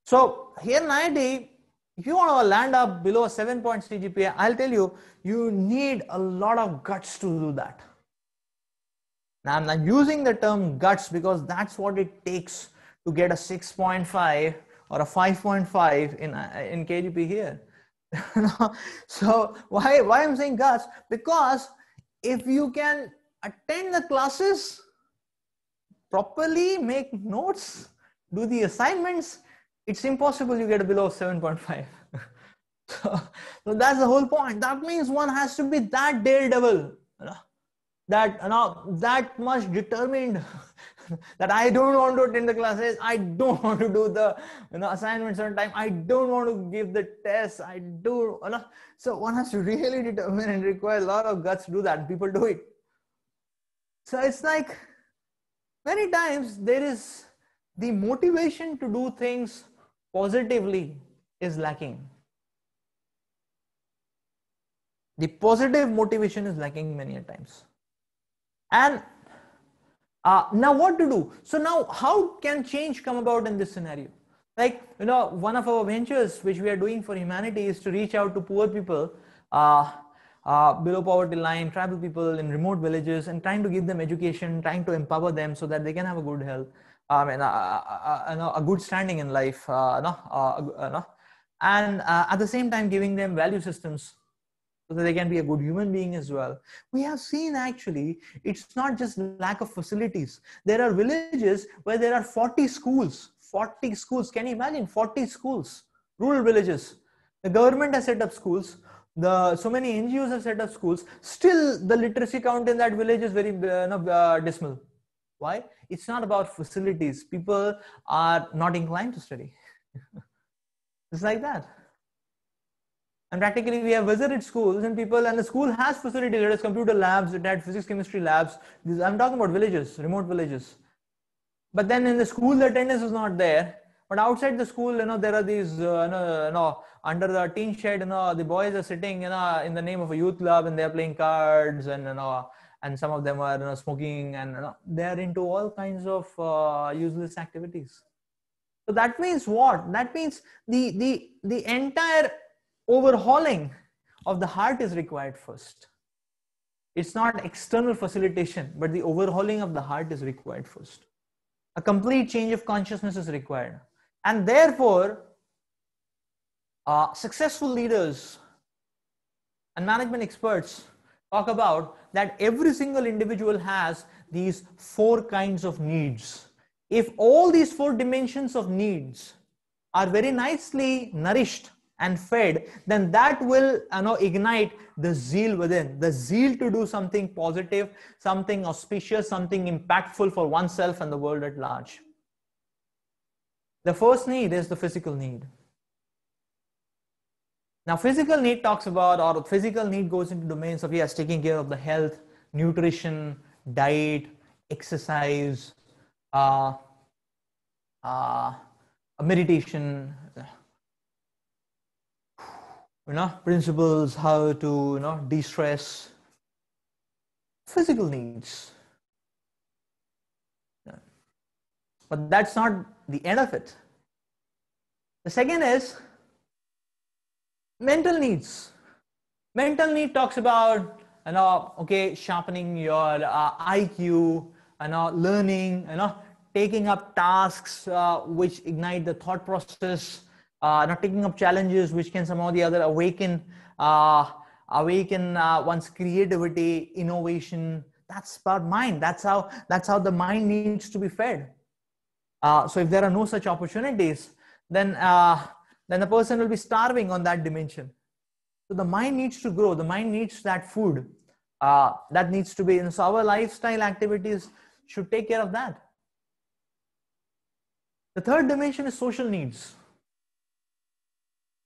So here in IIT, if you want to land up below a 7 point CGPA, I'll tell you, you need a lot of guts to do that. Now I'm using the term guts because that's what it takes to get a 6.5 or a 5.5 in KGP here. So why I'm saying guts? Because if you can attend the classes properly, make notes, do the assignments, it's impossible you get below 7.5. So that's the whole point. That means one has to be that daredevil, that much determined that I don't want to attend the classes, I don't want to do the assignments on time, I don't want to give the tests, I do so one has to really determine and require a lot of guts to do that. People do it. So it's like many times there is the motivation to do things positively is lacking. The positive motivation is lacking many a times. And now what to do? So now how can change come about in this scenario? Like, one of our ventures which we are doing for humanity is to reach out to poor people below poverty line, tribal people in remote villages, and trying to give them education, trying to empower them so that they can have a good health, and a good standing in life, and at the same time giving them value systems so that they can be a good human being as well. We have seen actually, it's not just lack of facilities. There are villages where there are 40 schools. 40 schools. Can you imagine 40 schools? Rural villages. The government has set up schools. So many NGOs have set up schools. Still, the literacy count in that village is very dismal. Why? It's not about facilities. People are not inclined to study. It's like that. And practically we have visited schools and the school has facilities. It has computer labs, it had physics, chemistry labs. I'm talking about villages, remote villages. But then in the school, the attendance is not there. But outside the school, there are these, under the teen shed, the boys are sitting, in the name of a youth club, and they're playing cards, and and some of them are smoking, and they're into all kinds of useless activities. So that means what? That means the entire overhauling of the heart is required first. It's not external facilitation, but the overhauling of the heart is required first. A complete change of consciousness is required. And therefore, successful leaders and management experts talk about that every single individual has these 4 kinds of needs. If all these 4 dimensions of needs are very nicely nourished and fed, then that will ignite the zeal within, the zeal to do something positive, something auspicious, something impactful for oneself and the world at large. The first need is the physical need. Now, physical need talks about, or physical need goes into domains of, yes, taking care of the health, nutrition, diet, exercise, meditation, principles, how to de-stress, physical needs. But that's not the end of it. The second is mental needs. Mental need talks about sharpening your IQ, learning, taking up tasks which ignite the thought process, taking up challenges which can somehow or the other awaken one's creativity, innovation. That's about mind. That's how the mind needs to be fed. So if there are no such opportunities, then the person will be starving on that dimension. So the mind needs to grow. The mind needs that food. That needs to be. So our lifestyle activities should take care of that. The third dimension is social needs.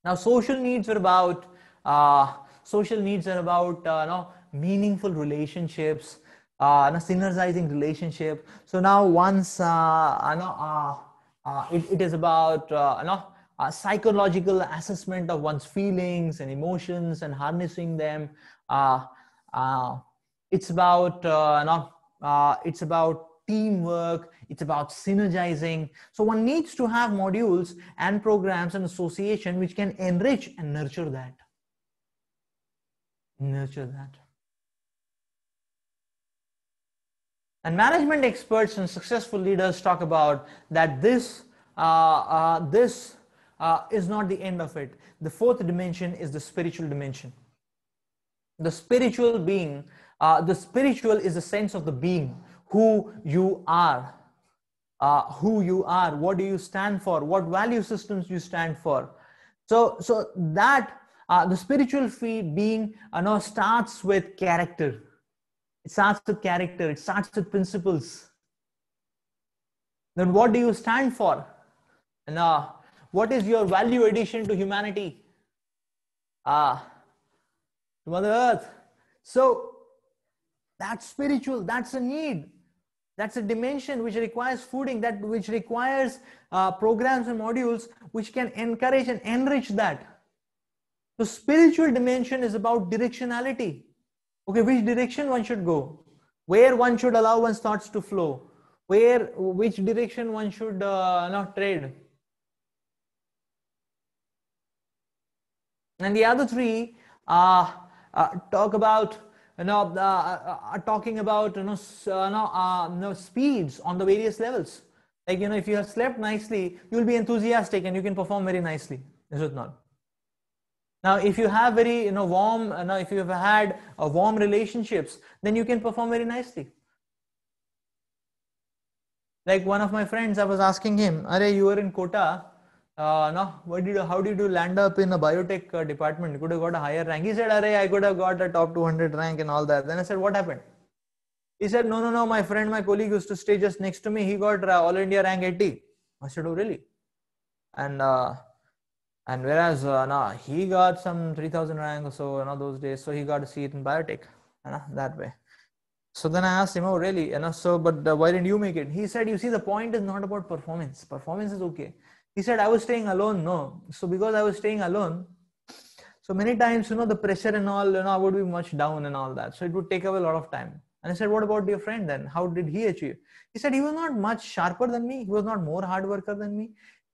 Now, social needs are about meaningful relationships, synergizing relationship. So now once it is about psychological assessment of one's feelings and emotions and harnessing them. It's about teamwork. It's about synergizing. So one needs to have modules and programs and association which can enrich and nurture that. And management experts and successful leaders talk about that this is not the end of it. The fourth dimension is the spiritual dimension. The spiritual being, the spiritual is the sense of the being, who you are, what do you stand for, what value systems you stand for. So that the spiritual being starts with character. It starts with character. It starts with principles. Then what do you stand for? And what is your value addition to humanity? To Mother Earth. So that's spiritual, that's a need. That's a dimension which requires fooding, which requires programs and modules which can encourage and enrich that. The spiritual dimension is about directionality. Okay, which direction one should go, where one should allow one's thoughts to flow, which direction one should not tread. And the other three talk about talking about speeds on the various levels. Like if you have slept nicely, you'll be enthusiastic and you can perform very nicely. Is it not? Now, if you have very warm, if you have had warm relationships, then you can perform very nicely. Like one of my friends, I was asking him, "Arey, you were in Kota. How did you land up in a biotech department? You could have got a higher rank." He said, "Arey, I could have got a top 200 rank and all that." Then I said, "What happened?" He said, No, my friend, my colleague used to stay just next to me. He got All India rank 80. I said, "Oh, really?" And whereas he got some 3,000 rank or so those days, so he got a seat in biotech that way. So then I asked him, "Oh, really? But why didn't you make it?" He said, "You see, the point is not about performance. Performance is okay." He said, "I was staying alone." No. So because I was staying alone, so many times, the pressure and all, I would be much down and all that. So it would take away a lot of time. And I said, "What about your friend then? How did he achieve?" He said, "He was not much sharper than me. He was not more hard worker than me.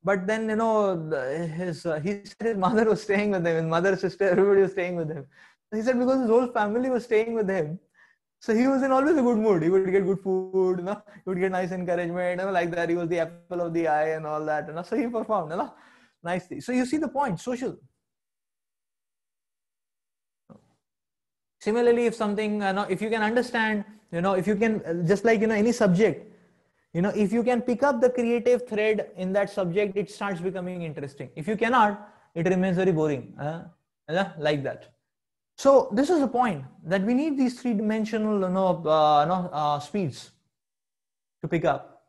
But then, he said his mother was staying with him, his mother, sister, everybody was staying with him." He said because his whole family was staying with him, so he was in always a good mood. He would get good food, he would get nice encouragement, like that. He was the apple of the eye and all that, so he performed, nicely. So you see the point, social. Similarly, if something, if you can understand, if you can, just like, any subject, if you can pick up the creative thread in that subject, it starts becoming interesting. If you cannot, it remains very boring, like that. So this is the point, that we need these three-dimensional speeds to pick up.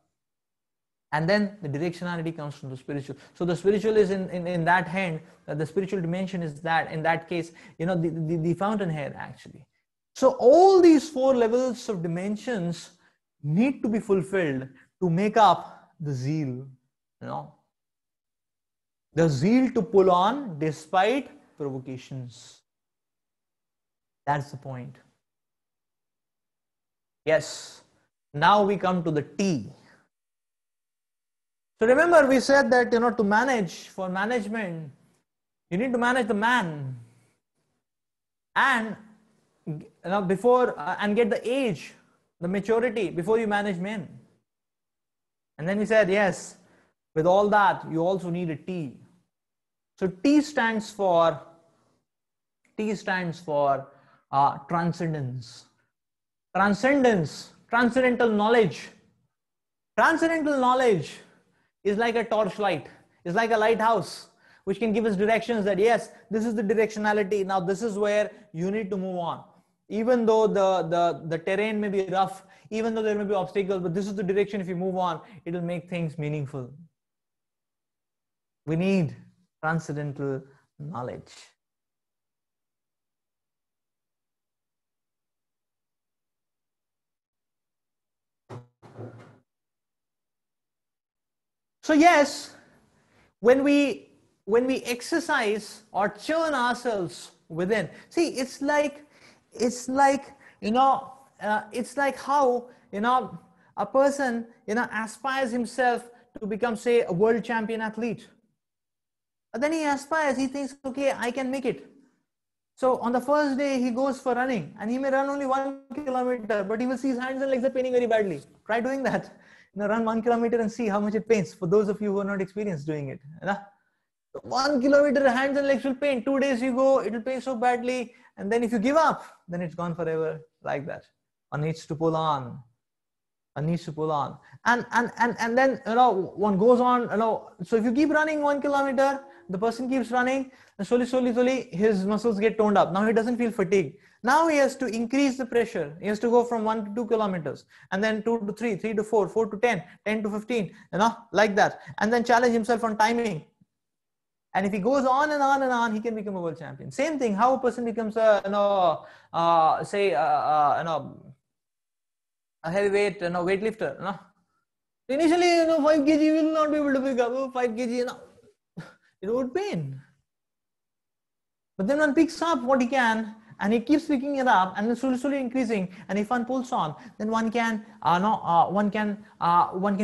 And then the directionality comes from the spiritual. So the spiritual is in that hand, the spiritual dimension is that, in that case, the fountainhead actually. So all these four levels of dimensions need to be fulfilled to make up the zeal, the zeal to pull on despite provocations. That's the point. Yes. Now we come to the T. So remember, we said that, to manage, for management, you need to manage the man. And, before, and get the age, the maturity, before you manage men. And then we said, yes, with all that, you also need a T. So T stands for transcendence. Transcendence, transcendental knowledge. Transcendental knowledge is like a torchlight. It's like a lighthouse, which can give us directions that, yes, this is the directionality. Now this is where you need to move on. Even though the terrain may be rough, even though there may be obstacles, but this is the direction. If you move on, it will make things meaningful. We need transcendental knowledge. So yes, when we exercise or churn ourselves within, see, it's like how a person aspires himself to become, say, a world champion athlete. But then he aspires, he thinks, okay, I can make it. So on the first day he goes for running, and he may run only 1 kilometer, but he will see his hands and legs are paining very badly. Try doing that. Run 1 kilometer and see how much it pains. For those of you who are not experienced doing it, 1 kilometer, hands and legs will pain. 2 days you go, it will pain so badly, and then if you give up, then it's gone forever. Like that. One needs to pull on. One needs to pull on, and then one goes on. So if you keep running 1 kilometer, the person keeps running, and slowly his muscles get toned up. Now he doesn't feel fatigue. Now he has to increase the pressure. He has to go from 1 to 2 kilometers, and then 2 to 3, 3 to 4, 4 to 10, 10 to 15, like that. And then challenge himself on timing. And if he goes on and on and on, he can become a world champion. Same thing, how a person becomes a, a heavyweight, weightlifter. Initially, 5 kg you will not be able to pick up. 5 kg, it would pain. But then one picks up what he can, and he keeps picking it up, and then slowly increasing. And if one pulls on, then one can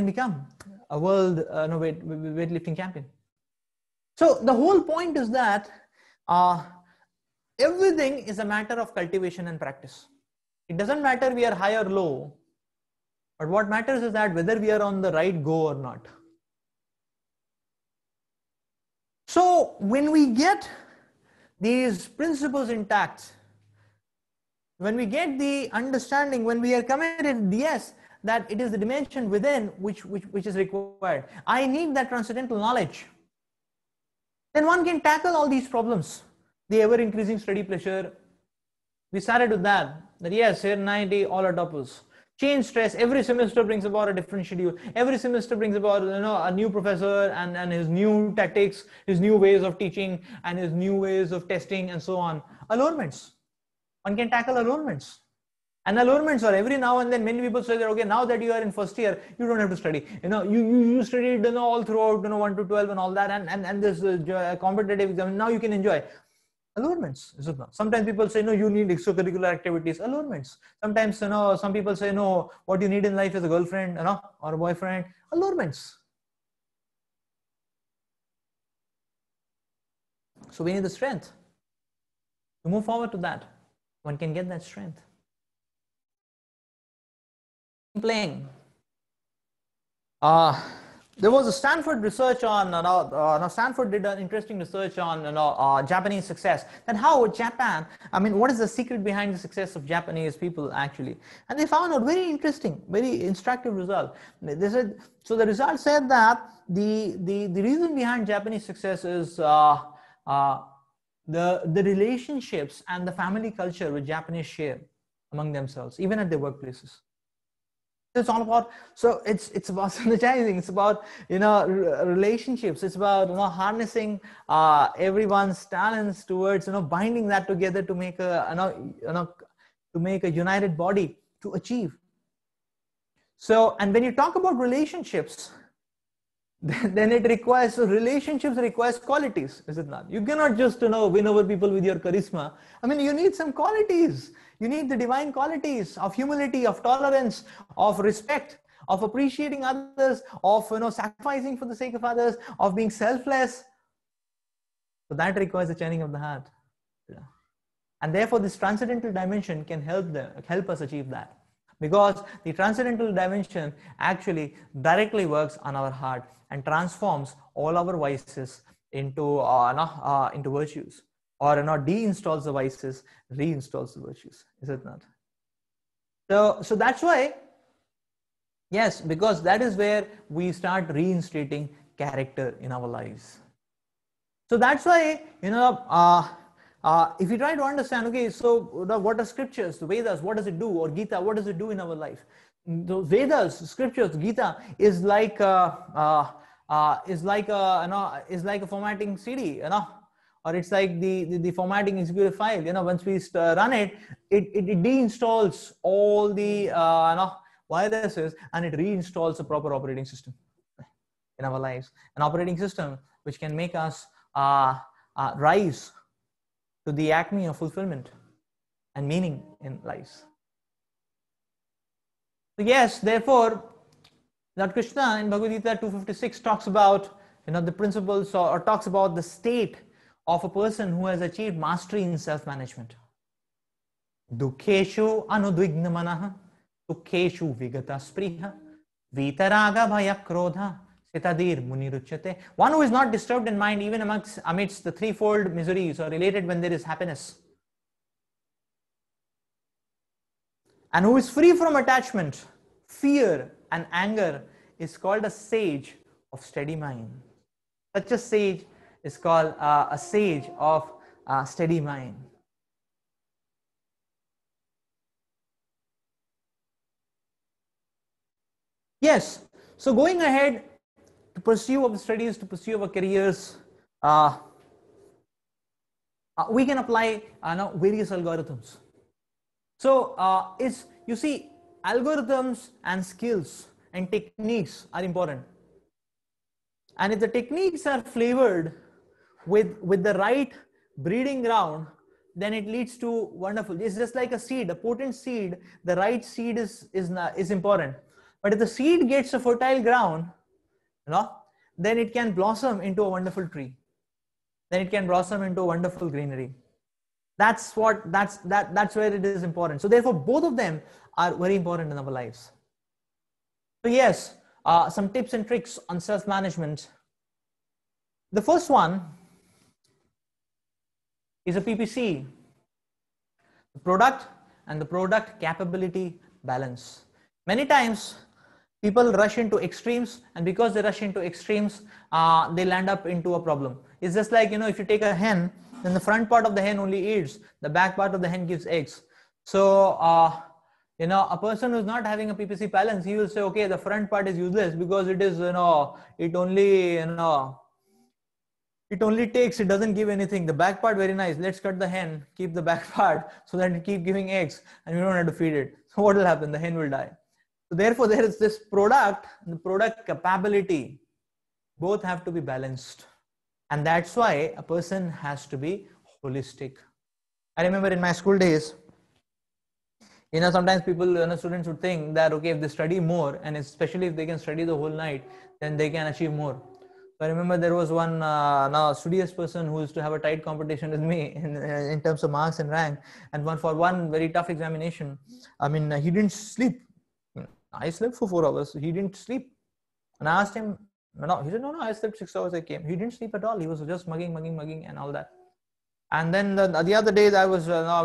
become a world weightlifting champion. So the whole point is that everything is a matter of cultivation and practice. It doesn't matter we are high or low, but what matters is that whether we are on the right go or not. So when we get these principles intact, when we get the understanding, when we are committed, yes, that it is the dimension within which is required. I need that transcendental knowledge. Then one can tackle all these problems. The ever increasing steady pleasure. We started with that yes, here 90, all are toppers. Change stress, every semester brings about a different schedule. Every semester brings about a new professor and his new tactics, his new ways of teaching, and his new ways of testing, and so on. Allurements. One can tackle allurements. And allurements are every now and then many people say that, okay, now that you are in first year, you don't have to study. You studied all throughout 1 to 12 and all that, and this competitive exam, now you can enjoy. Allurements, is it not? Sometimes people say, no, you need extracurricular activities. Allurements. Sometimes, some people say, no, what you need in life is a girlfriend, or a boyfriend. Allurements. So we need the strength to move forward to that. One can get that strength. Playing. There was a Stanford research on, Stanford did an interesting research on Japanese success. And how Japan, what is the secret behind the success of Japanese people actually? And they found a very interesting, very instructive result. They said, so the result said that the reason behind Japanese success is the relationships and the family culture which Japanese share among themselves, even at their workplaces. It's all about, so it's about synergizing, it's about relationships, it's about harnessing everyone's talents towards binding that together to make a united body to achieve. So, and when you talk about relationships, then it requires, so relationships requires qualities, is it not? You cannot just win over people with your charisma. You need some qualities. You need the divine qualities of humility, of tolerance, of respect, of appreciating others, of sacrificing for the sake of others, of being selfless. So that requires a churning of the heart. And therefore this transcendental dimension can help us achieve that. Because the transcendental dimension actually directly works on our heart and transforms all our vices into virtues, or deinstalls the vices, reinstalls the virtues. Is it not? So that's why, yes, because that is where we start reinstating character in our lives. So that's why if you try to understand, okay, so what are scriptures, the Vedas, what does it do, or Gita, what does it do in our life? The Vedas, scriptures, Gita is like a formatting CD, or it's like the formatting executive file. Once we run it, it deinstalls all the viruses, and it reinstalls a proper operating system in our lives, an operating system which can make us rise to the acme of fulfillment and meaning in lives. So yes, therefore, Lord Krishna in Bhagavad Gita 256 talks about the principles, or talks about the state of a person who has achieved mastery in self-management. Dukheshu anudvigna manaha, dukheshu vigata spriha, vitaraga bhaya krodha, sitadir muniruchyate. One who is not disturbed in mind even amidst the threefold miseries or related when there is happiness. And who is free from attachment, fear and anger is called a sage of steady mind. Such a sage is called a sage of steady mind. Yes. So going ahead to pursue our studies, to pursue our careers, we can apply now various algorithms. So it's, you see, algorithms and skills and techniques are important. And if the techniques are flavored with the right breeding ground, then it leads to wonderful. It's just like a seed, a potent seed. The right seed is important. But if the seed gets a fertile ground, then it can blossom into a wonderful tree. Then it can blossom into a wonderful greenery. That's where it is important. So therefore, both of them are very important in our lives. So yes, some tips and tricks on self-management. The first one is a PPC, the product and the product capability balance. Many times people rush into extremes, and because they rush into extremes, they land up into a problem. It's just like, if you take a hen, then the front part of the hen only eats, the back part of the hen gives eggs. So a person who's not having a PPC balance, he will say, okay, the front part is useless because it is, it doesn't give anything. The back part, very nice. Let's cut the hen, keep the back part so that it keep giving eggs and we don't have to feed it. So what will happen? The hen will die. So therefore, there is this product and the product capability. Both have to be balanced. And that's why a person has to be holistic. I remember in my school days, sometimes people, students would think that, okay, if they study more, and especially if they can study the whole night, then they can achieve more. So I remember there was one studious person who used to have a tight competition with me in terms of marks and rank. And for one very tough examination, he didn't sleep. I slept for 4 hours. He didn't sleep. And I asked him, he said, no, I slept 6 hours. I came. He didn't sleep at all. He was just mugging and all that. And then the other day I was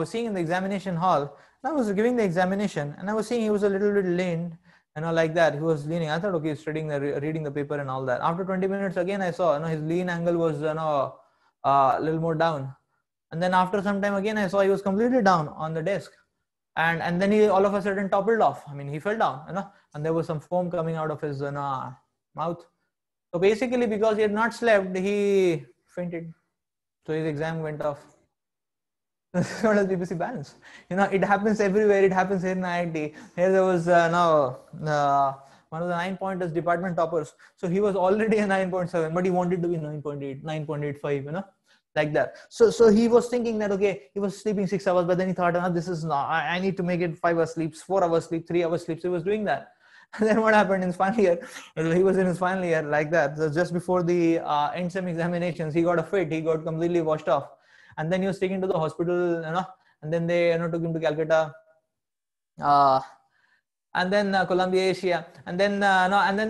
seeing in the examination hall, I was giving the examination and I was seeing he was a little bit lean, like that. He was leaning. I thought, okay, he's studying, reading the paper and all that. After 20 minutes, again, I saw, his lean angle was, a little more down. And then after some time, again, I saw he was completely down on the desk. And then he all of a sudden toppled off. He fell down, and there was some foam coming out of his mouth. So basically, because he had not slept, he fainted. So his exam went off. This is not a PPC balance. It happens everywhere. It happens here in IIT. Here there was one of the 9-pointers department toppers. So he was already a 9.7, but he wanted to be 9.8, 9.85, like that. So he was thinking that, okay, he was sleeping 6 hours, but then he thought, this is not, I need to make it 5 hours sleep, 4 hours sleep, 3 hours sleep. So he was doing that. And then what happened in his final year? He was in his final year like that. So just before the end sem examinations, he got a fit. He got completely washed off. And then he was taken to the hospital, and then they took him to Calcutta, and then Columbia, Asia, and then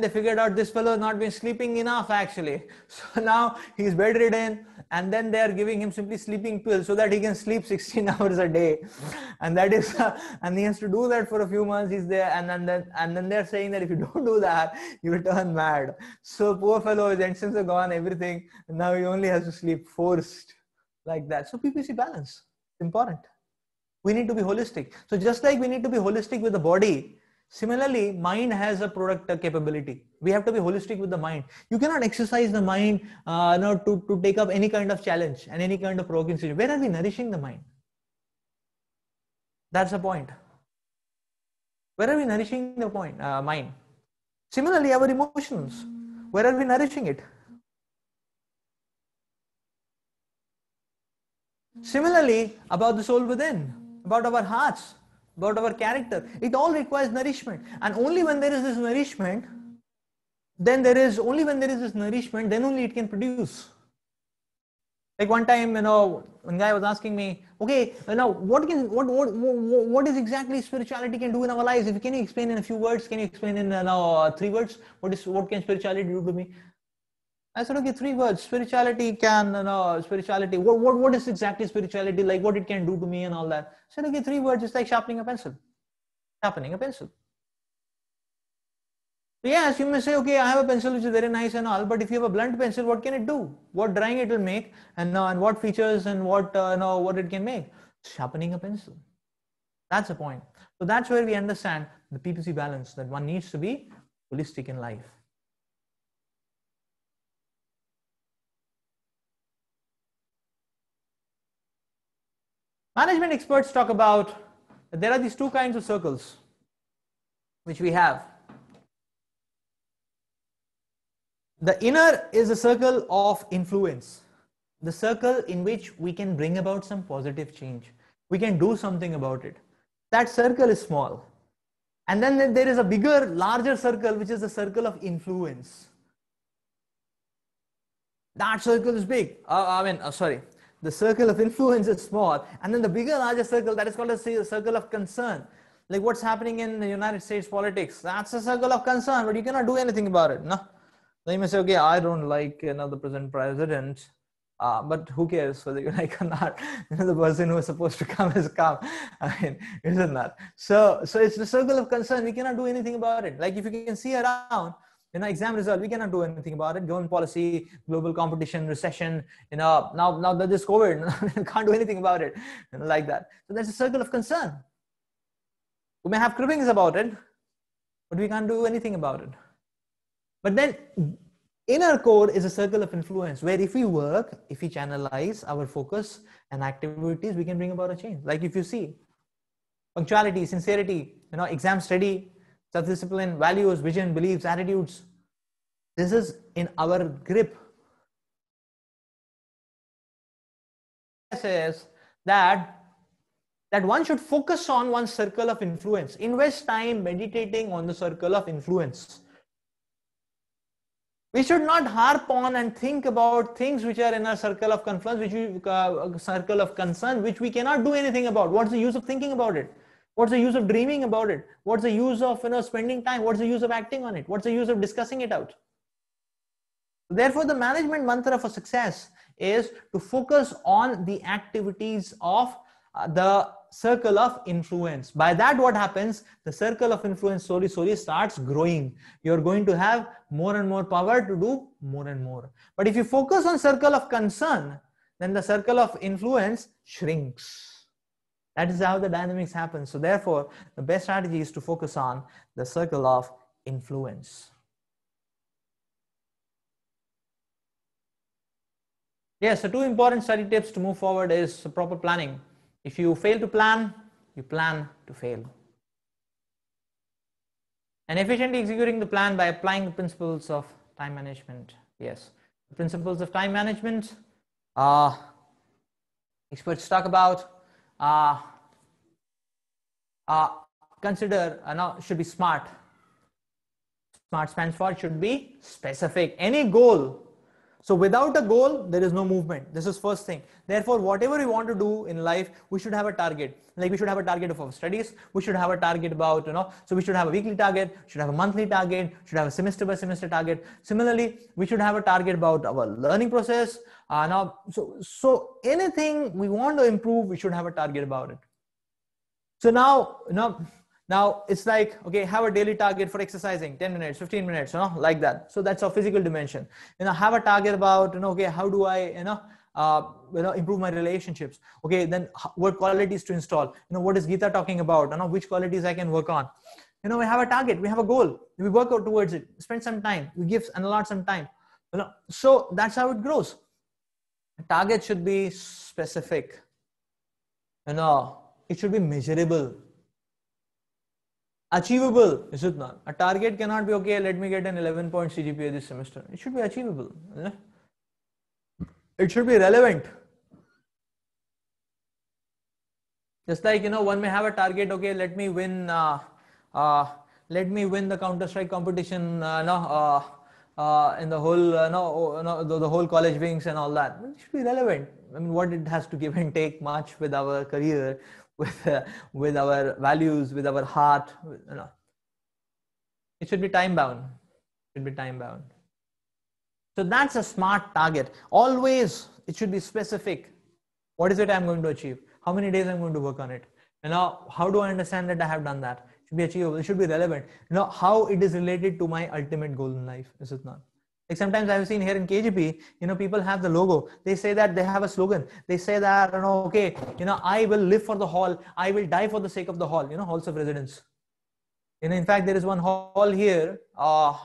they figured out this fellow has not been sleeping enough actually. So now he's bedridden, and then they are giving him simply sleeping pills so that he can sleep 16 hours a day, and that is, and he has to do that for a few months. He's there, and then they're saying that if you don't do that, you will turn mad. So poor fellow, his ensigns are gone, everything, and now he only has to sleep forced. Like that. So PPC balance, important. We need to be holistic. So just like we need to be holistic with the body, similarly, mind has a product capability. We have to be holistic with the mind. You cannot exercise the mind to take up any kind of challenge and any kind of provoking situation. Where are we nourishing the mind? That's the point. Where are we nourishing the mind? Similarly, our emotions. Where are we nourishing it? Similarly, about the soul within, about our hearts, about our character, it all requires nourishment. And only when there is this nourishment, then only it can produce. Like one time, one guy was asking me, okay, what is exactly spirituality can do in our lives? Can you explain in a few words? Can you explain in 3 words? What can spirituality do to me? I said, okay, 3 words. Spirituality can, spirituality. What is exactly spirituality? Like what it can do to me and all that. I said, okay, 3 words. It's like sharpening a pencil. Sharpening a pencil. So yes, you may say, okay, I have a pencil which is very nice and all, but if you have a blunt pencil, what can it do? What drawing it will make, and what features and what it can make? Sharpening a pencil. That's the point. So that's where we understand the PPC balance, that one needs to be holistic in life. Management experts talk about that there are these two kinds of circles which we have. The inner is a circle of influence, the circle in which we can bring about some positive change. We can do something about it. That circle is small. And then there is a bigger, larger circle, which is the circle of influence. That circle is big. The circle of influence is small. And then the bigger, larger circle, that is called a circle of concern. Like what's happening in the United States politics. That's a circle of concern, but you cannot do anything about it. No. Then you may say, okay, I don't like the present president, but who cares whether you like or not? The person who is supposed to come has come. Isn't that? So it's the circle of concern. We cannot do anything about it. Like if you can see around, exam result, we cannot do anything about it. Government policy, global competition, recession, now that there's COVID, can't do anything about it, like that. So that's a circle of concern. We may have cribbings about it, but we can't do anything about it. But then inner core is a circle of influence where if we work, if we channelize our focus and activities, we can bring about a change. Like if you see punctuality, sincerity, exam study, self-discipline, values, vision, beliefs, attitudes. This is in our grip. Says that one should focus on one circle of influence. Invest time meditating on the circle of influence. We should not harp on and think about things which are in our circle of concern, which we cannot do anything about. What's the use of thinking about it? What's the use of dreaming about it? What's the use of spending time? What's the use of acting on it? What's the use of discussing it out? Therefore, the management mantra for success is to focus on the activities of the circle of influence. By that, what happens? The circle of influence slowly starts growing. You're going to have more and more power to do more and more. But if you focus on circle of concern, then the circle of influence shrinks. That is how the dynamics happen. So therefore, the best strategy is to focus on the circle of influence. Yes, so two important study tips to move forward is proper planning. If you fail to plan, you plan to fail. And efficiently executing the plan by applying the principles of time management. Yes, the principles of time management, experts talk about, consider, should be SMART. SMART stands for should be specific. Any goal. So without a goal, there is no movement. This is first thing. Therefore, whatever we want to do in life, we should have a target. Like we should have a target of our studies. We should have a target about, so we should have a weekly target, should have a monthly target, should have a semester by semester target. Similarly, we should have a target about our learning process. So anything we want to improve, we should have a target about it. So now it's like, okay, have a daily target for exercising, 10 minutes, 15 minutes, like that. So that's a physical dimension. Have a target about, okay, how do I, improve my relationships? Okay, then what qualities to install? What is Gita talking about? Which qualities I can work on? We have a target, we have a goal, we work out towards it, spend some time, we give and allot some time. So that's how it grows. A target should be specific. It should be measurable. Achievable, is it not? A target cannot be, okay, let me get an 11-point CGPA this semester. It should be achievable. It should be relevant. Just like, one may have a target, okay, let me win the Counter-Strike competition, in the whole, the whole college wings and all that. It should be relevant. I mean, what it has to give and take much with our career, with our values, with our heart, It should be time bound. It should be time bound. So that's a SMART target. Always, it should be specific. What is it I'm going to achieve? How many days I'm going to work on it? How do I understand that I have done that? It should be achievable. It should be relevant. How it is related to my ultimate goal in life. Is it not? Like sometimes I've seen here in KGP, people have the logo. They say that they have a slogan. They say that, okay, I will live for the hall. I will die for the sake of the hall, halls of residence. In fact, there is one hall here. I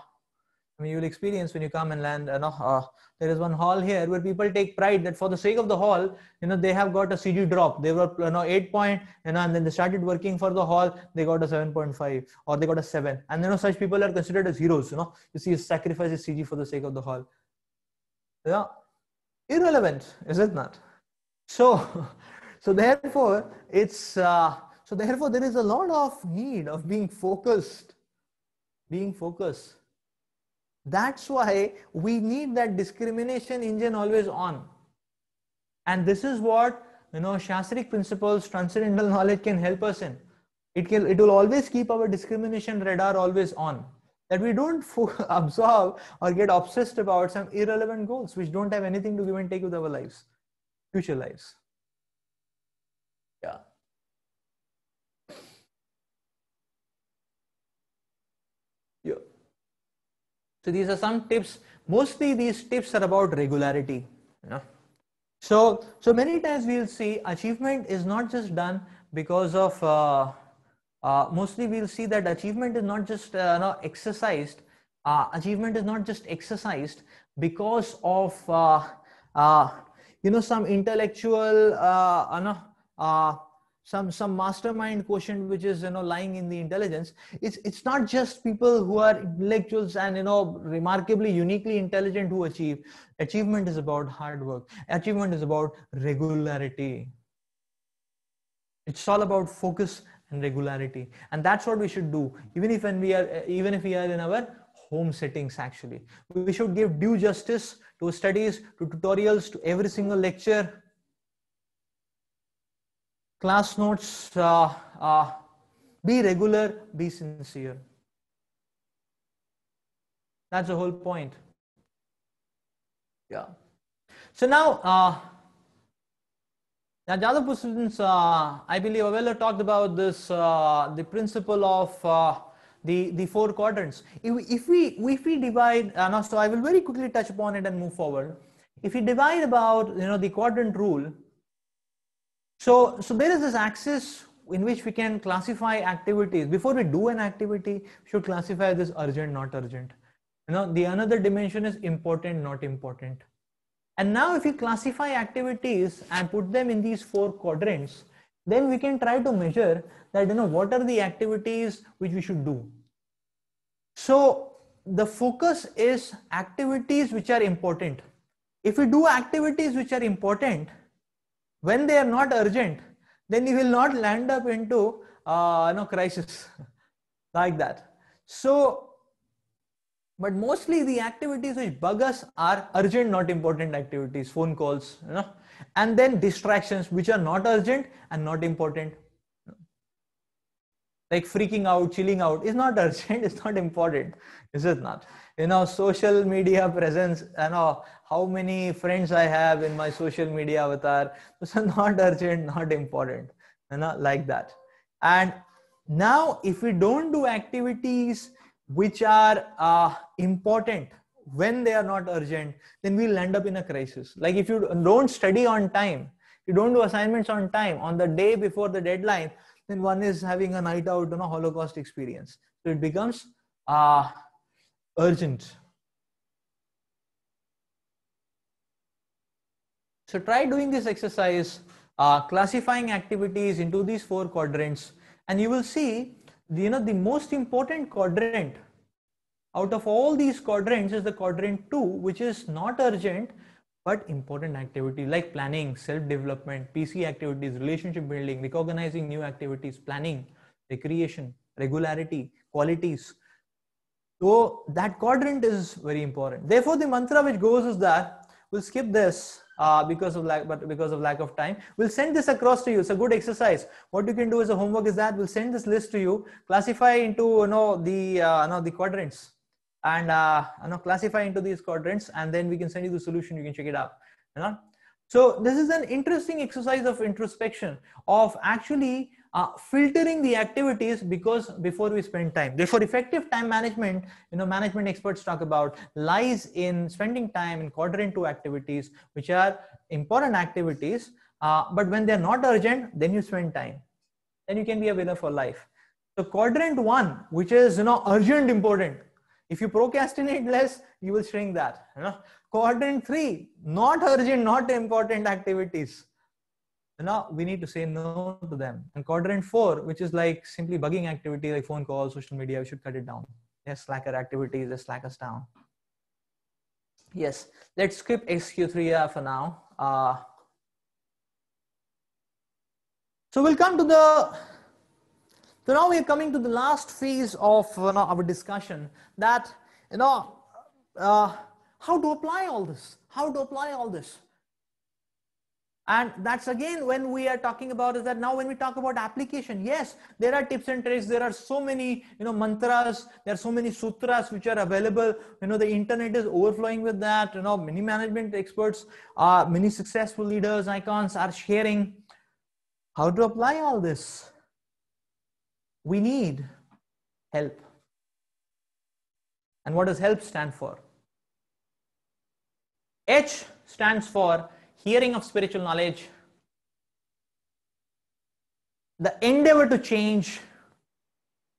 mean, you will experience when you come and land. There is one hall here where people take pride that for the sake of the hall, they have got a CG drop. They were 8 point, and then they started working for the hall. They got a 7.5 or they got a 7, and such people are considered as heroes. You see, sacrifices CG for the sake of the hall. Yeah, irrelevant, is it not? So, so therefore, therefore there is a lot of need of being focused. That's why we need that discrimination engine always on. And this is what Shastric principles, transcendental knowledge can help us in. It will always keep our discrimination radar always on. That we don't absorb or get obsessed about some irrelevant goals which don't have anything to give and take with our lives, future lives. Yeah. Yeah. So these are some tips. Mostly these tips are about regularity. So many times we'll see achievement is not just done because of. Mostly we'll see that achievement is not just exercised. Achievement is not just exercised because of some intellectual some mastermind quotient which is lying in the intelligence. It's not just people who are intellectuals and remarkably uniquely intelligent who achieve. Achievement is about hard work. Achievement is about regularity. It's all about focus and regularity, and that's what we should do. Even if we are in our home settings, actually we should give due justice to studies, to tutorials, to every single lecture, class notes. Be regular, be sincere. That's the whole point. Yeah. So now Jadavpur students, I believe Avella talked about this, the principle of the 4 quadrants. If we divide, so I will very quickly touch upon it and move forward. If we divide about the quadrant rule, so there is this axis in which we can classify activities. Before we do an activity, we should classify this urgent, not urgent. The another dimension is important, not important. And now if we classify activities and put them in these 4 quadrants, then we can try to measure that what are the activities which we should do. So the focus is activities which are important. If we do activities which are important, when they are not urgent, then you will not land up into crisis like that. So, but mostly the activities which bug us are urgent, not important activities, phone calls, and then distractions which are not urgent and not important. Like freaking out, chilling out is not urgent, it's not important, is it not? Social media presence, how many friends I have in my social media avatar, those are not urgent, not important, like that. And now if we don't do activities which are important when they are not urgent, then we'll end up in a crisis. Like if you don't study on time, you don't do assignments on time, on the day before the deadline, then one is having a night out, Holocaust experience. So it becomes urgent. So try doing this exercise, classifying activities into these 4 quadrants, and you will see the most important quadrant out of all these quadrants is the quadrant 2, which is not urgent but important activity like planning, self-development, PC activities, relationship building, recognizing new activities, planning, recreation, regularity, qualities. So that quadrant is very important. Therefore, the mantra which goes is that we'll skip this because of lack of time. We'll send this across to you. It's a good exercise. What you can do as a homework is that we'll send this list to you, classify into the quadrants, and classify into these quadrants, and then we can send you the solution. You can check it out. So this is an interesting exercise of introspection, of actually filtering the activities before we spend time. Therefore, effective time management, management experts talk about, lies in spending time in quadrant 2 activities, which are important activities, but when they're not urgent, then you spend time. Then you can be a winner for life. So quadrant 1, which is, urgent, important. If you procrastinate less, you will shrink that. Quadrant 3, not urgent, not important activities. We need to say no to them. And quadrant 4, which is like simply bugging activity like phone calls, social media, we should cut it down. Yes, slacker activities, they slack us down. Yes, let's skip XQ3 for now. So we'll come to so now we are coming to the last phase of our discussion, that how to apply all this, and that's again when we are talking about is that now when we talk about application, yes, there are tips and tricks, there are so many mantras, there are so many sutras which are available. The internet is overflowing with that. Many management experts, many successful leaders, icons are sharing how to apply all this. We need help. And what does help stand for? H stands for hearing of spiritual knowledge, the endeavor to change.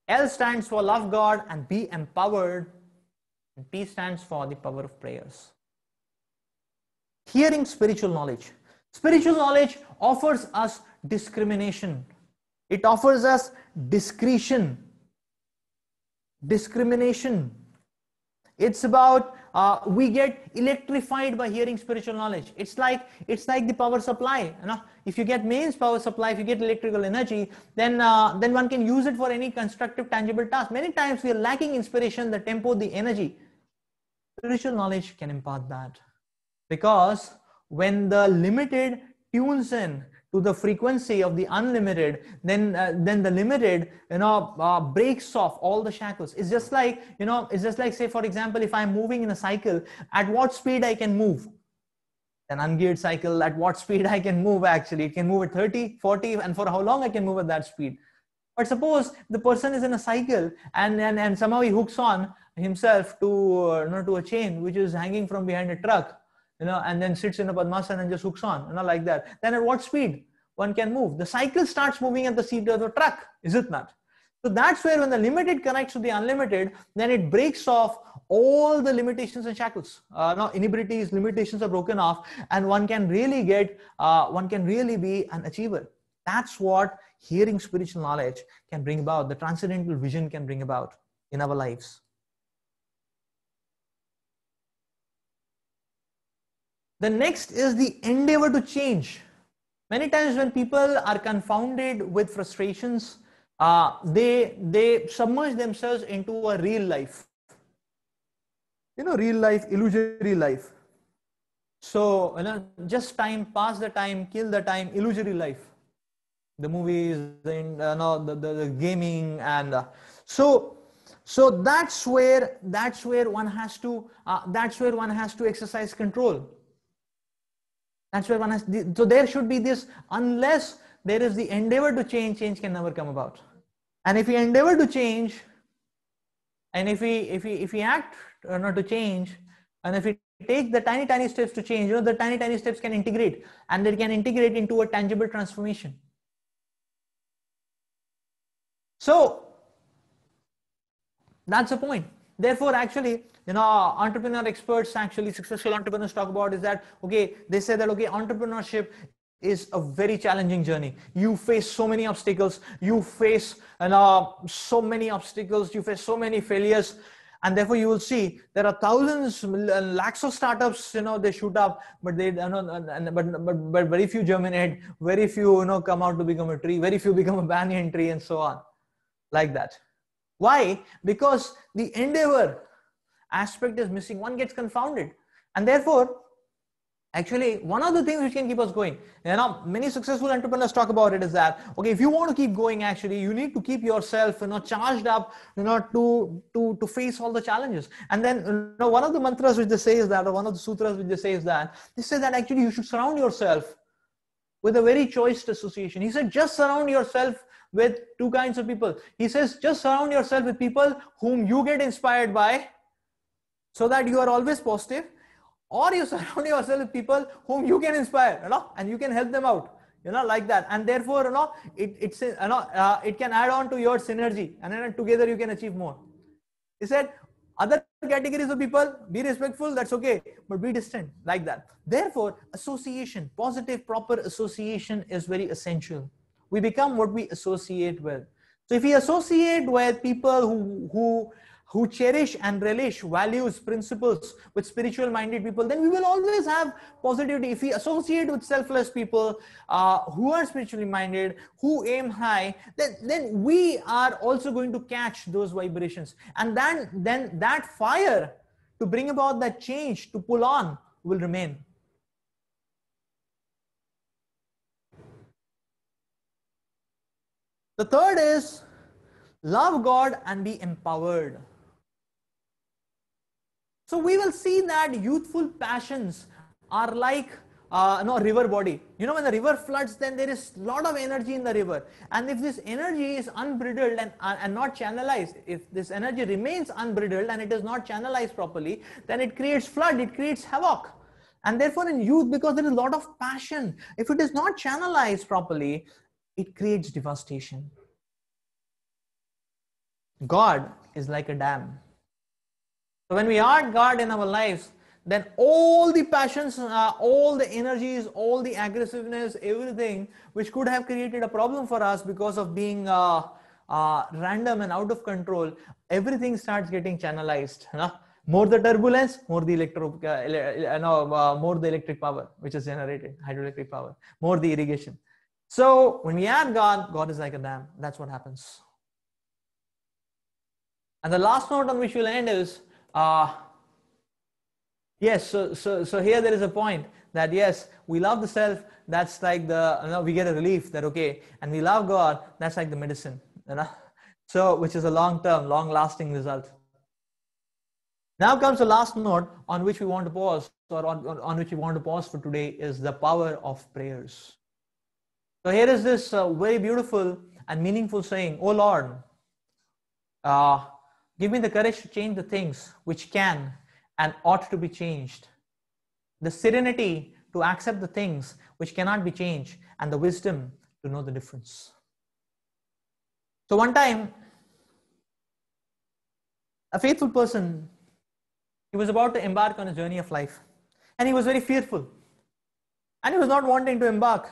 L stands for love God and be empowered. And P stands for the power of prayers. Hearing spiritual knowledge. Spiritual knowledge offers us discrimination. It offers us discretion, discrimination. It's about we get electrified by hearing spiritual knowledge. It's like the power supply. If you get mains power supply, if you get electrical energy, then one can use it for any constructive, tangible task. Many times we are lacking inspiration, the tempo, the energy. Spiritual knowledge can impart that, because when the limited tunes in to the frequency of the unlimited, then the limited breaks off all the shackles. It's just like say for example, if I'm moving in a cycle, at what speed I can move? An ungeared cycle, at what speed I can move? Actually, it can move at 30, 40, and for how long I can move at that speed. But suppose the person is in a cycle and somehow he hooks on himself to a chain which is hanging from behind a truck, and then sits in a Padmasana and just hooks on, like that. Then at what speed one can move? The cycle starts moving at the speed of the truck, is it not? So that's where when the limited connects to the unlimited, then it breaks off all the limitations and shackles. Inhibitions, limitations are broken off, and one can really be an achiever. That's what hearing spiritual knowledge can bring about. The transcendental vision can bring about in our lives. The next is the endeavor to change. Many times when people are confounded with frustrations, they submerge themselves into a real life. Real life, illusory life. So, just time, pass the time, kill the time, illusory life. The movies, the gaming, and so that's where one has to exercise control. That's where so there should be this, unless there is the endeavor to change, change can never come about. And if we endeavor to change, and if we act not to change, and if we take the tiny steps to change, the tiny steps can integrate, and they can integrate into a tangible transformation. So that's the point. Therefore, actually, entrepreneur experts, actually successful entrepreneurs talk about is that, they say that, entrepreneurship is a very challenging journey. You face so many obstacles, you face so many failures, and therefore you will see there are thousands, lakhs of startups, they shoot up, but they but very few germinate, very few come out to become a tree, very few become a banyan tree, and so on, like that. Why? Because the endeavor aspect is missing. One gets confounded, and therefore, actually, one of the things which can keep us going, many successful entrepreneurs talk about it, is that, if you want to keep going, actually, you need to keep yourself, charged up, to face all the challenges. And then, one of the mantras which they say is that, or one of the sutras which they say is that, they say that actually you should surround yourself with a very choice association. He said, just surround yourself with two kinds of people. He says, just surround yourself with people whom you get inspired by, so that you are always positive, or you surround yourself with people whom you can inspire, and you can help them out. like that. And therefore, it can add on to your synergy, and then together you can achieve more. He said, other categories of people, be respectful, that's okay, but be distant, like that. Therefore, association, positive, proper association is very essential. We become what we associate with. So if we associate with people who cherish and relish values, principles, with spiritual minded people, then we will always have positivity. If we associate with selfless people who are spiritually minded, who aim high, then we are also going to catch those vibrations. And then that fire to bring about that change, to pull on, will remain. The third is love God and be empowered. So we will see that youthful passions are like river body. When the river floods, then there is a lot of energy in the river. And if this energy is unbridled and not channelized, if this energy remains unbridled and it is not channelized properly, then it creates flood, it creates havoc. And therefore in youth, because there is a lot of passion, if it is not channelized properly, it creates devastation. God is like a dam. So when we are God in our lives, then all the passions, all the energies, all the aggressiveness, everything which could have created a problem for us because of being random and out of control, everything starts getting channelized. More the turbulence, more the electric power which is generated, hydroelectric power, more the irrigation. So when we add God, God is like a dam. That's what happens. And the last note on which we'll end is, yes, so here there is a point that yes, we love the self, that's like we get a relief that okay, and we love God, that's like the medicine, so which is a long-term, long-lasting result. Now comes the last note on which we want to pause, or on which we want to pause for today, is the power of prayers. So here is this very beautiful and meaningful saying, "Oh Lord, give me the courage to change the things which can and ought to be changed, the serenity to accept the things which cannot be changed, and the wisdom to know the difference." So one time, a faithful person, he was about to embark on a journey of life, and he was very fearful, and he was not wanting to embark,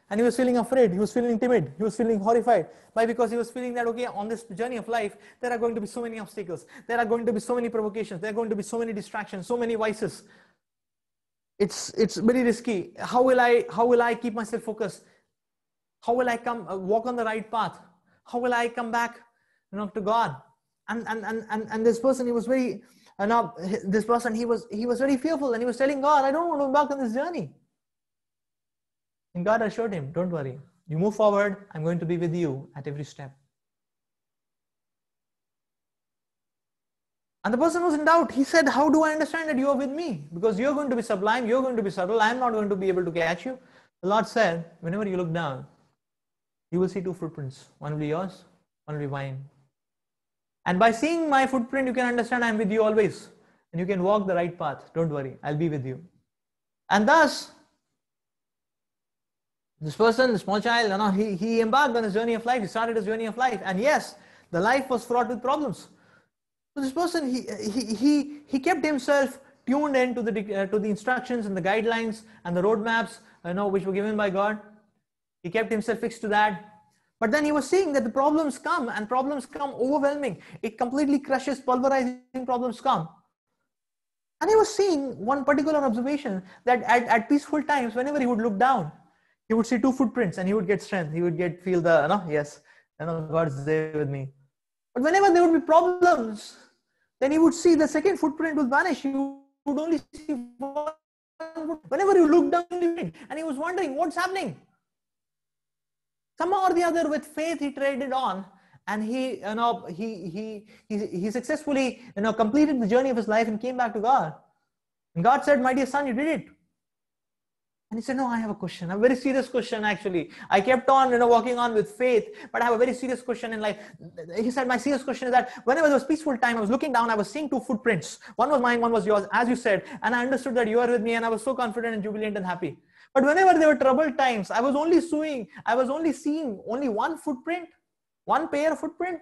and he was feeling afraid, he was feeling timid, he was feeling horrified. Why? Because he was feeling that okay, on this journey of life, there are going to be so many obstacles, there are going to be so many provocations, there are going to be so many distractions, so many vices. It's very risky. How will I keep myself focused? How will I walk on the right path? How will I come back to God? And this person, he was very he was very fearful, and he was telling God, I don't want to embark on this journey. And God assured him, don't worry, you move forward, I'm going to be with you at every step. And the person was in doubt. He said, how do I understand that you are with me? Because you're going to be sublime, you're going to be subtle, I'm not going to be able to catch you. The Lord said, whenever you look down, you will see two footprints. One will be yours, one will be mine. And by seeing my footprint, you can understand I'm with you always. And you can walk the right path. Don't worry, I'll be with you. And thus, this person, the small child, he embarked on his journey of life. He started his journey of life. And yes, the life was fraught with problems. So this person, he kept himself tuned in to the instructions and the guidelines and the roadmaps, which were given by God. He kept himself fixed to that. But then he was seeing that the problems come, and problems come overwhelming. It completely crushes, pulverizing problems come. And he was seeing one particular observation, that at peaceful times, whenever he would look down, he would see two footprints and he would get strength. He would feel the, yes, God's there with me. But whenever there would be problems, then he would see the second footprint would vanish. He would only see one. Whenever you look down, and he was wondering what's happening. Somehow or the other, with faith, he traded on, and he successfully, completed the journey of his life and came back to God. And God said, my dear son, you did it. And he said, no, I have a question, a very serious question actually. I kept on, walking on with faith, but I have a very serious question in life. He said, my serious question is that whenever there was peaceful time, I was looking down, I was seeing two footprints. One was mine, one was yours, as you said. And I understood that you are with me, and I was so confident and jubilant and happy. But whenever there were troubled times, I was only seeing only one footprint, one pair footprint.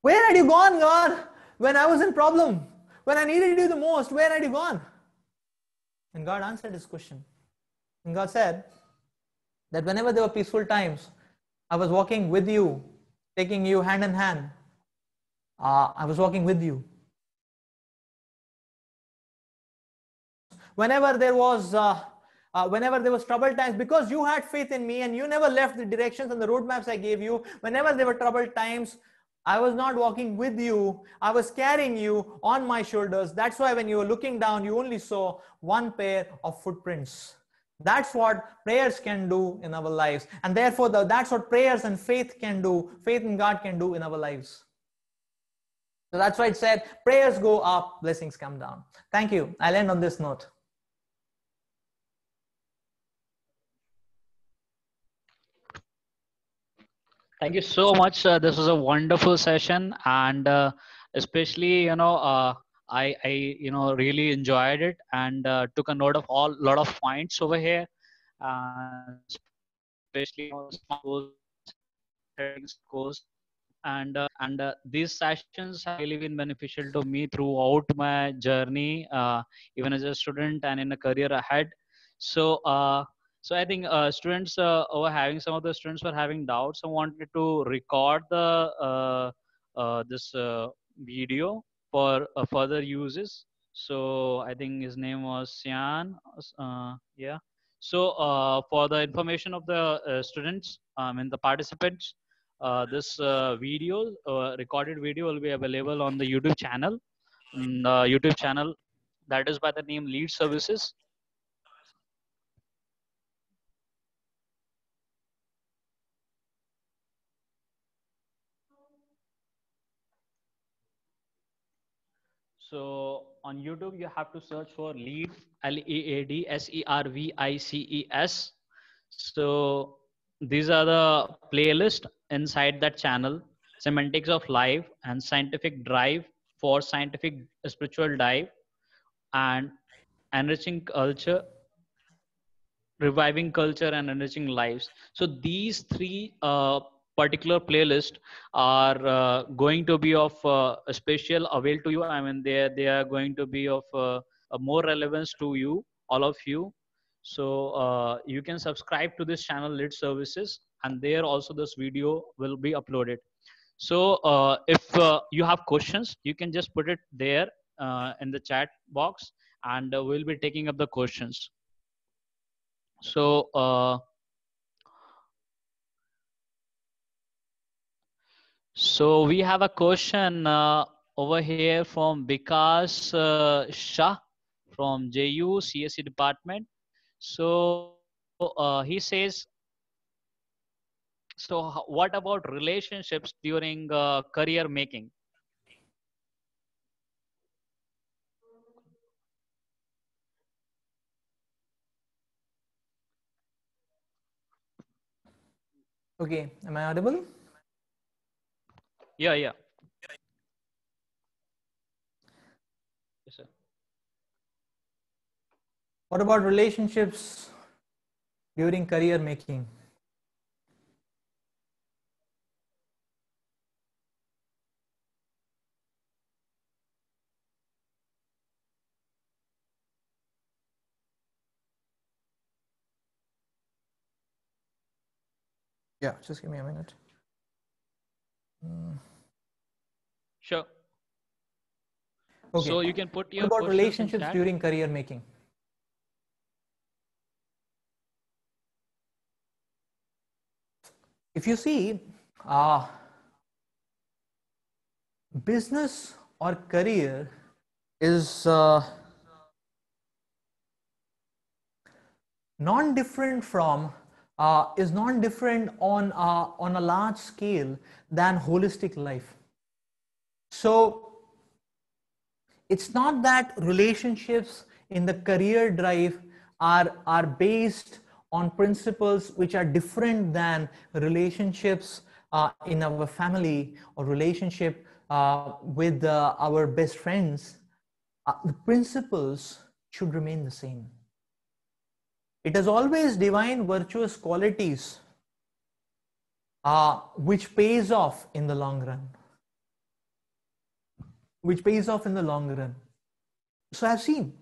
Where had you gone, God? When I was in problem, when I needed you the most, where had you gone? And God answered his question. And God said that whenever there were peaceful times, I was walking with you, taking you hand in hand. I was walking with you. Whenever there was troubled times, because you had faith in me and you never left the directions and the roadmaps I gave you, whenever there were troubled times, I was not walking with you. I was carrying you on my shoulders. That's why when you were looking down, you only saw one pair of footprints. That's what prayers can do in our lives. And therefore, that's what prayers and faith can do. Faith in God can do in our lives. So that's why it said, prayers go up, blessings come down. Thank you. I'll end on this note. Thank you so much. This was a wonderful session, and especially I really enjoyed it and took a note of lot of points over here, especially smart goals, setting goals, and these sessions have really been beneficial to me throughout my journey, even as a student and in a career ahead. So. So I think students were having some of the students were having doubts. I wanted to record the this video for further uses. So I think his name was Sian. Yeah. So for the information of the students and the participants, this video, recorded video, will be available on the YouTube channel. YouTube channel that is by the name Lead Services. So on YouTube, you have to search for Lead, LEAD SERVICES. So these are the playlist inside that channel: Semantics of Life and Scientific Drive for Scientific Spiritual Dive, and Enriching Culture, Reviving Culture, and Enriching Lives. So these three particular playlists are going to be of a special avail to you. I mean, they are going to be of a more relevance to you, all of you. So you can subscribe to this channel, Lead Services, and there also this video will be uploaded. So if you have questions, you can just put it there in the chat box, and we'll be taking up the questions. So so we have a question over here from Vikas Shah from JU CSE department. So he says, so what about relationships during career making? Okay, am I audible? Yeah, yeah. Yes, sir. What about relationships during career making? Yeah, just give me a minute. Sure. Okay. So you can put What your about questions in relationships chat. during career making? If you see, business or career is non-different from is non-different on a large scale than holistic life. So it's not that relationships in the career drive are based on principles which are different than relationships in our family or relationship with our best friends. The principles should remain the same. It is always divine virtuous qualities which pays off in the long run. Which pays off in the long run. So I've seen,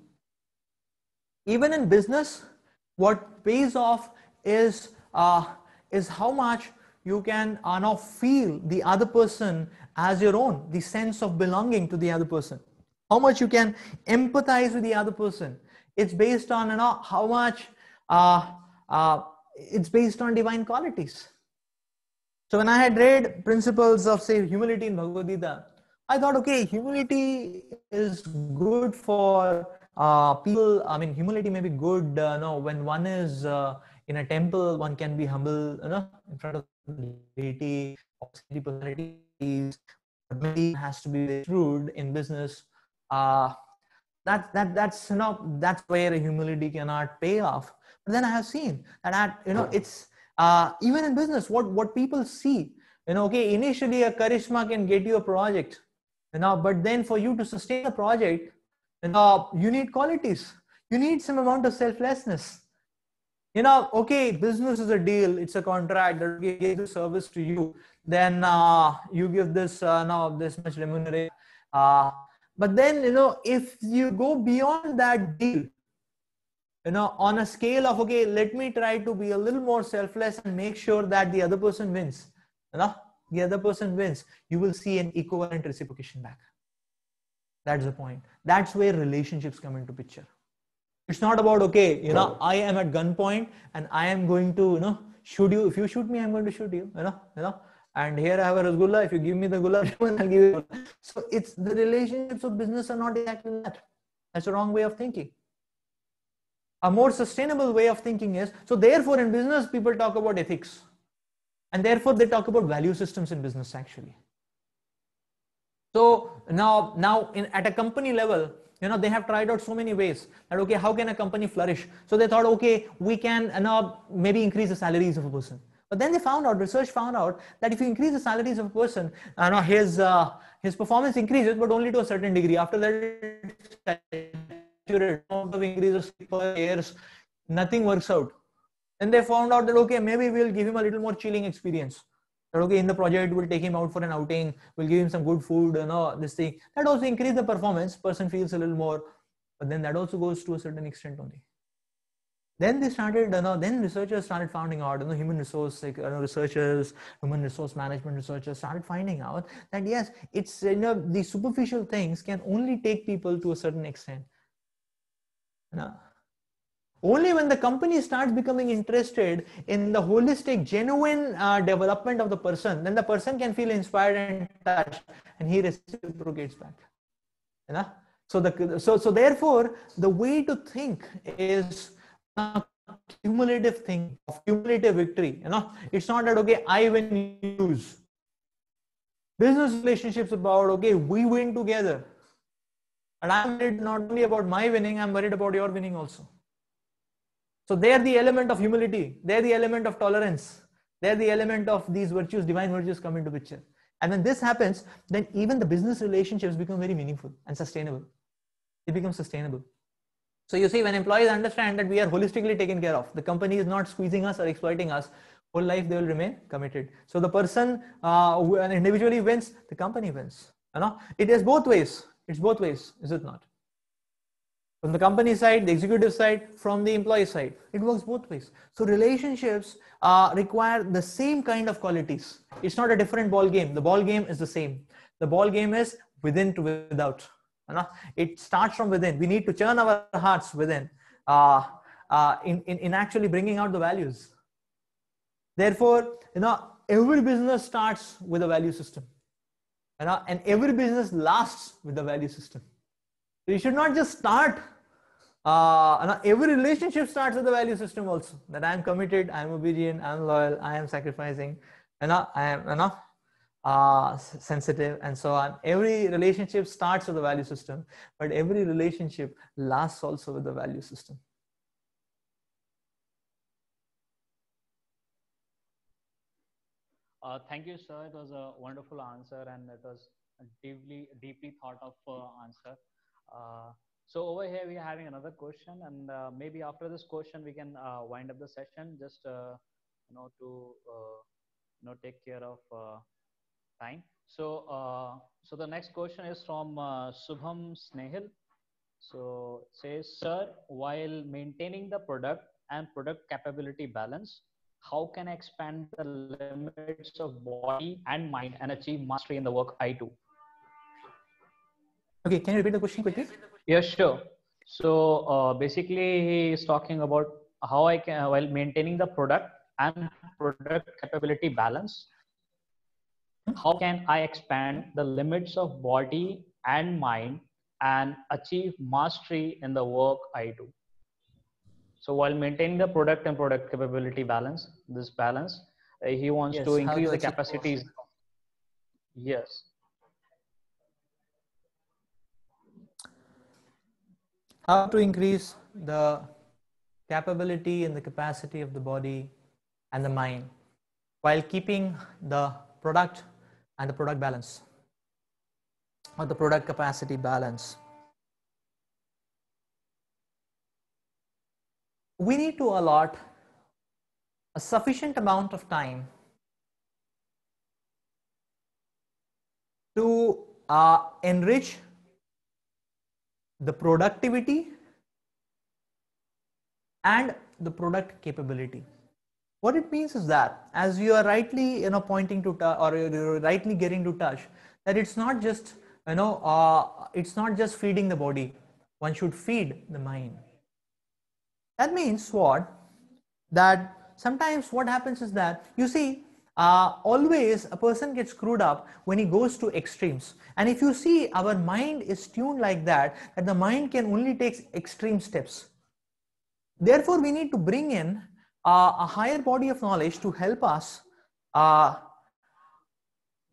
even in business, what pays off is how much you can now feel the other person as your own, the sense of belonging to the other person. How much you can empathize with the other person. It's based on how much it's based on divine qualities. So when I had read principles of, say, humility in Bhagavad Gita, I thought, okay, humility is good for people. I mean, humility may be good. No, when one is in a temple, one can be humble, in front of the deity or personalities. But maybe has to be shrewd in business. That's where humility cannot pay off. But then I have seen that it's even in business, what people see, okay, initially a charisma can get you a project, but then for you to sustain a project, you need qualities. You need some amount of selflessness. Okay, business is a deal, it's a contract that gives the service to you, then you give this now this much remuneration. But then if you go beyond that deal, on a scale of, okay, let me try to be a little more selfless and make sure that the other person wins, the other person wins, you will see an equivalent reciprocation back. That's the point. That's where relationships come into picture. It's not about, okay, I am at gunpoint and I am going to, shoot you. If you shoot me, I'm going to shoot you, and here I have a rasgulla. If you give me the gulab jamun, I'll give you. So it's the relationships of business are not exactly that. That's a wrong way of thinking. A more sustainable way of thinking is, so therefore in business, people talk about ethics. And therefore they talk about value systems in business actually. So now at a company level, they have tried out so many ways that, okay, how can a company flourish? So they thought, okay, we can maybe increase the salaries of a person. But then they found out, research found out that if you increase the salaries of a person, his performance increases, but only to a certain degree. After that, of increases per years, nothing works out. Then they found out that, okay, maybe we'll give him a little more chilling experience. That, okay, in the project, we'll take him out for an outing, we'll give him some good food, this thing. That also increase the performance, person feels a little more, but then that also goes to a certain extent only. Then they started, then researchers started finding out, human resource researchers, human resource management researchers started finding out that yes, it's, the superficial things can only take people to a certain extent. Only when the company starts becoming interested in the holistic, genuine development of the person, then the person can feel inspired and touched, and he reciprocates back. So therefore, the way to think is cumulative thing, of cumulative victory. It's not that, okay, I win, you lose. Business relationships about, okay, we win together. And I'm worried not only about my winning, I'm worried about your winning also. So there the element of humility, there the element of tolerance, there the element of these virtues, divine virtues come into picture. And when this happens, then even the business relationships become very meaningful and sustainable. It becomes sustainable. So you see, when employees understand that we are holistically taken care of, the company is not squeezing us or exploiting us, whole life they will remain committed. So the person who individually wins, the company wins. It is both ways. It's both ways, is it not? From the company side, the executive side, from the employee side, it works both ways. So relationships require the same kind of qualities. It's not a different ball game. The ball game is the same. The ball game is within to without. It starts from within. We need to churn our hearts within in actually bringing out the values. Therefore, every business starts with a value system, and every business lasts with the value system. So you should not just start. Every relationship starts with the value system also. That I am committed, I am obedient, I am loyal, I am sacrificing, I am sensitive, and so on. Every relationship starts with the value system, but every relationship lasts also with the value system. Thank you, sir. It was a wonderful answer, and it was a deeply thought of answer. So over here we are having another question, and maybe after this question we can wind up the session. Just to take care of time. So the next question is from Subham Snehil. So it says, sir, while maintaining the product and product capability balance, how can I expand the limits of body and mind and achieve mastery in the work I do? Okay, can you repeat the question quickly? Yeah, sure. So basically, he is talking about how I can, while maintaining the product and product capability balance, how can I expand the limits of body and mind and achieve mastery in the work I do? So while maintaining the product and product capability balance, this balance, he wants to Yes, how increase to the achieve. capacities. Yes. How to increase the capability and the capacity of the body and the mind while keeping the product and the product balance, or the product capacity balance. We need to allot a sufficient amount of time to enrich the productivity and the product capability. What it means is that, as you are rightly pointing to or you're rightly getting to touch, that it's not just it's not just feeding the body. One should feed the mind. That means what? That sometimes what happens is that, you see, always a person gets screwed up when he goes to extremes. And if you see, our mind is tuned like that, that the mind can only take extreme steps. Therefore, we need to bring in a higher body of knowledge to help us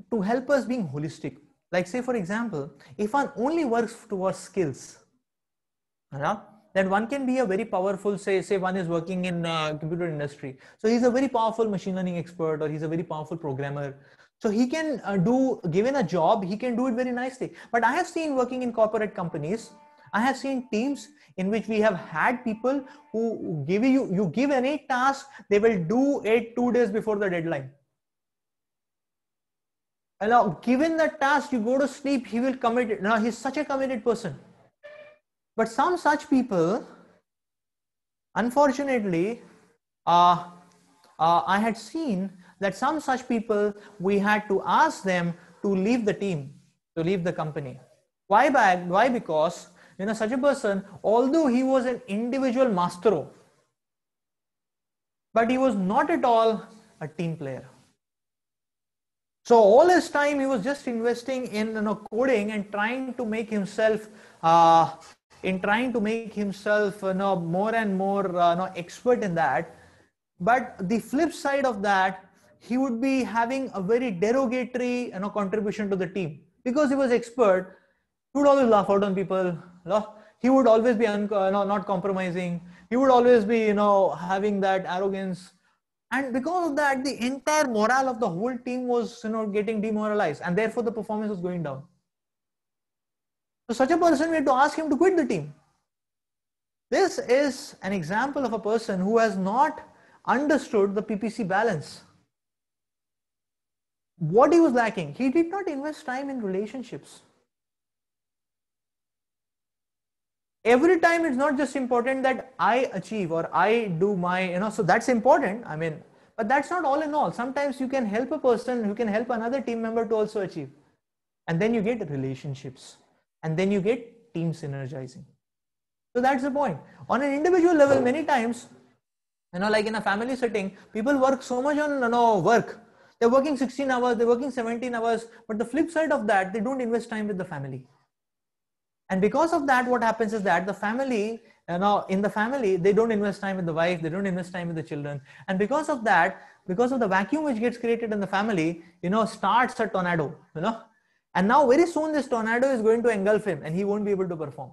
being holistic. Like, say for example, if one only works towards skills, then one can be a very powerful, say one is working in computer industry, so he's a very powerful machine learning expert, or he's a very powerful programmer, so he can given a job, he can do it very nicely. But I have seen, working in corporate companies, I have seen teams in which we have had people who give you give any task, they will do it 2 days before the deadline. And now, given the task, you go to sleep, he will commit it. Now, he's such a committed person. But some such people, unfortunately, I had seen that some such people, we had to ask them to leave the team, to leave the company. Why? Why? Because such a person, although he was an individual maestro, but he was not at all a team player. So all his time he was just investing in coding and trying to make himself more and more expert in that. But the flip side of that, he would be having a very derogatory contribution to the team, because he was expert. He would always laugh out on people. He would always be not compromising. He would always be having that arrogance. And because of that, the entire morale of the whole team was getting demoralized, and therefore the performance was going down. So such a person, we had to ask him to quit the team. This is an example of a person who has not understood the PPC balance. What he was lacking, he did not invest time in relationships. Every time, it's not just important that I achieve or I do my, so that's important. I mean, but that's not all in all. Sometimes you can help a person who can help another team member to also achieve. And then you get relationships. And then you get team synergizing. So that's the point. On an individual level, many times, like in a family setting, people work so much on work. They're working 16 hours, they're working 17 hours. But the flip side of that, they don't invest time with the family. And because of that, what happens is that the family, in the family, they don't invest time with the wife, they don't invest time with the children. And because of that, because of the vacuum which gets created in the family, starts a tornado, and now very soon this tornado is going to engulf him and he won't be able to perform.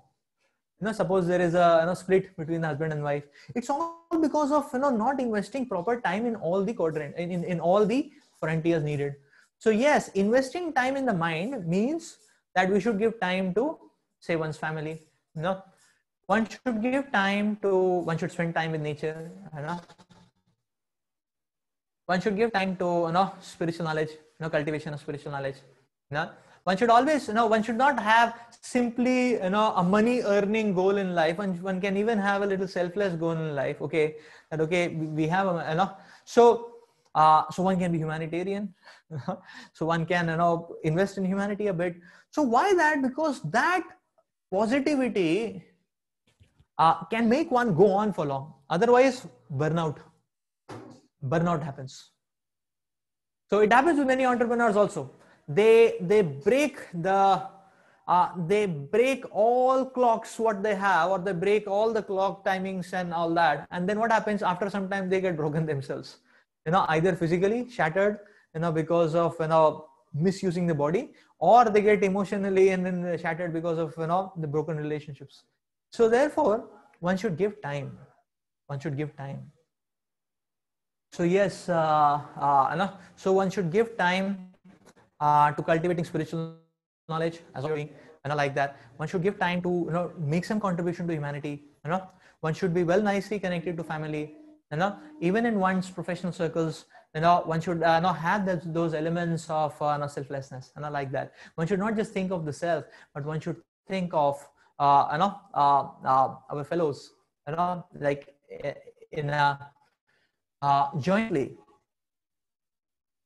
Suppose there is a split between the husband and wife. It's all because of not investing proper time in all the quadrant, in all the frontiers needed. So yes, investing time in the mind means that we should give time to, say, one's family, You know, one should give time to, one should spend time with nature. You know, one should give time to, spiritual knowledge, cultivation of spiritual knowledge. You know, one should always, one should not have simply, a money earning goal in life. One can even have a little selfless goal in life. Okay, that okay, we have a, so so one can be humanitarian. So one can, invest in humanity a bit. So why that? Because that positivity can make one go on for long. Otherwise, burnout happens. So it happens with many entrepreneurs also. They break they break all clocks what they have, or they break all the clock timings and all that. And then what happens after some time? They get broken themselves. Either physically shattered, because of misusing the body, or they get emotionally and then shattered because of the broken relationships. So therefore, one should give time. One should give time. So yes, so one should give time to cultivating spiritual knowledge as you're doing, like that. One should give time to make some contribution to humanity. One should be well nicely connected to family. Even in one's professional circles, one should have those elements of selflessness, like that. One should not just think of the self, but one should think of our fellows, like in a jointly.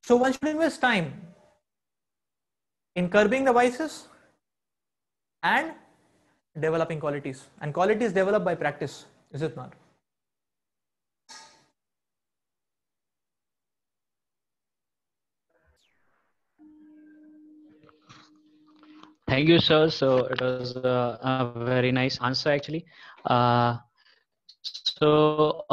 So one should invest time in curbing the vices and developing qualities. And qualities developed by practice, is it not? Thank you, sir. So it was a very nice answer, actually. Uh, so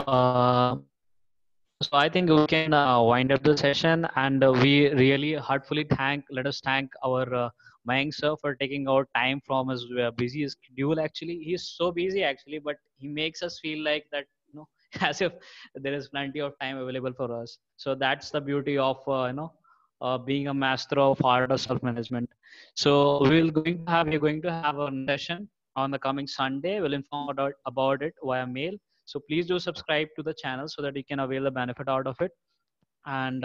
I think we can wind up the session, and we really heartfully let us thank our Mayank sir for taking out time from his busy schedule. Actually, he's so busy actually, but he makes us feel like that, as if there is plenty of time available for us. So that's the beauty of being a master of art of self-management. So we're going to have a session on the coming Sunday. We'll inform about it via mail. So please do subscribe to the channel so that you can avail the benefit out of it. And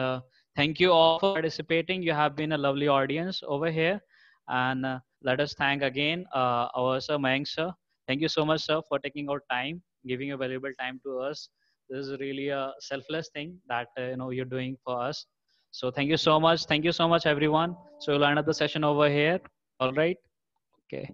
thank you all for participating. You have been a lovely audience over here. And let us thank again our sir Mayank sir. Thank you so much, sir, for taking out time, giving your valuable time to us. This is really a selfless thing that you're doing for us. So thank you so much. Thank you so much, everyone. So we'll end up the session over here. All right. Okay.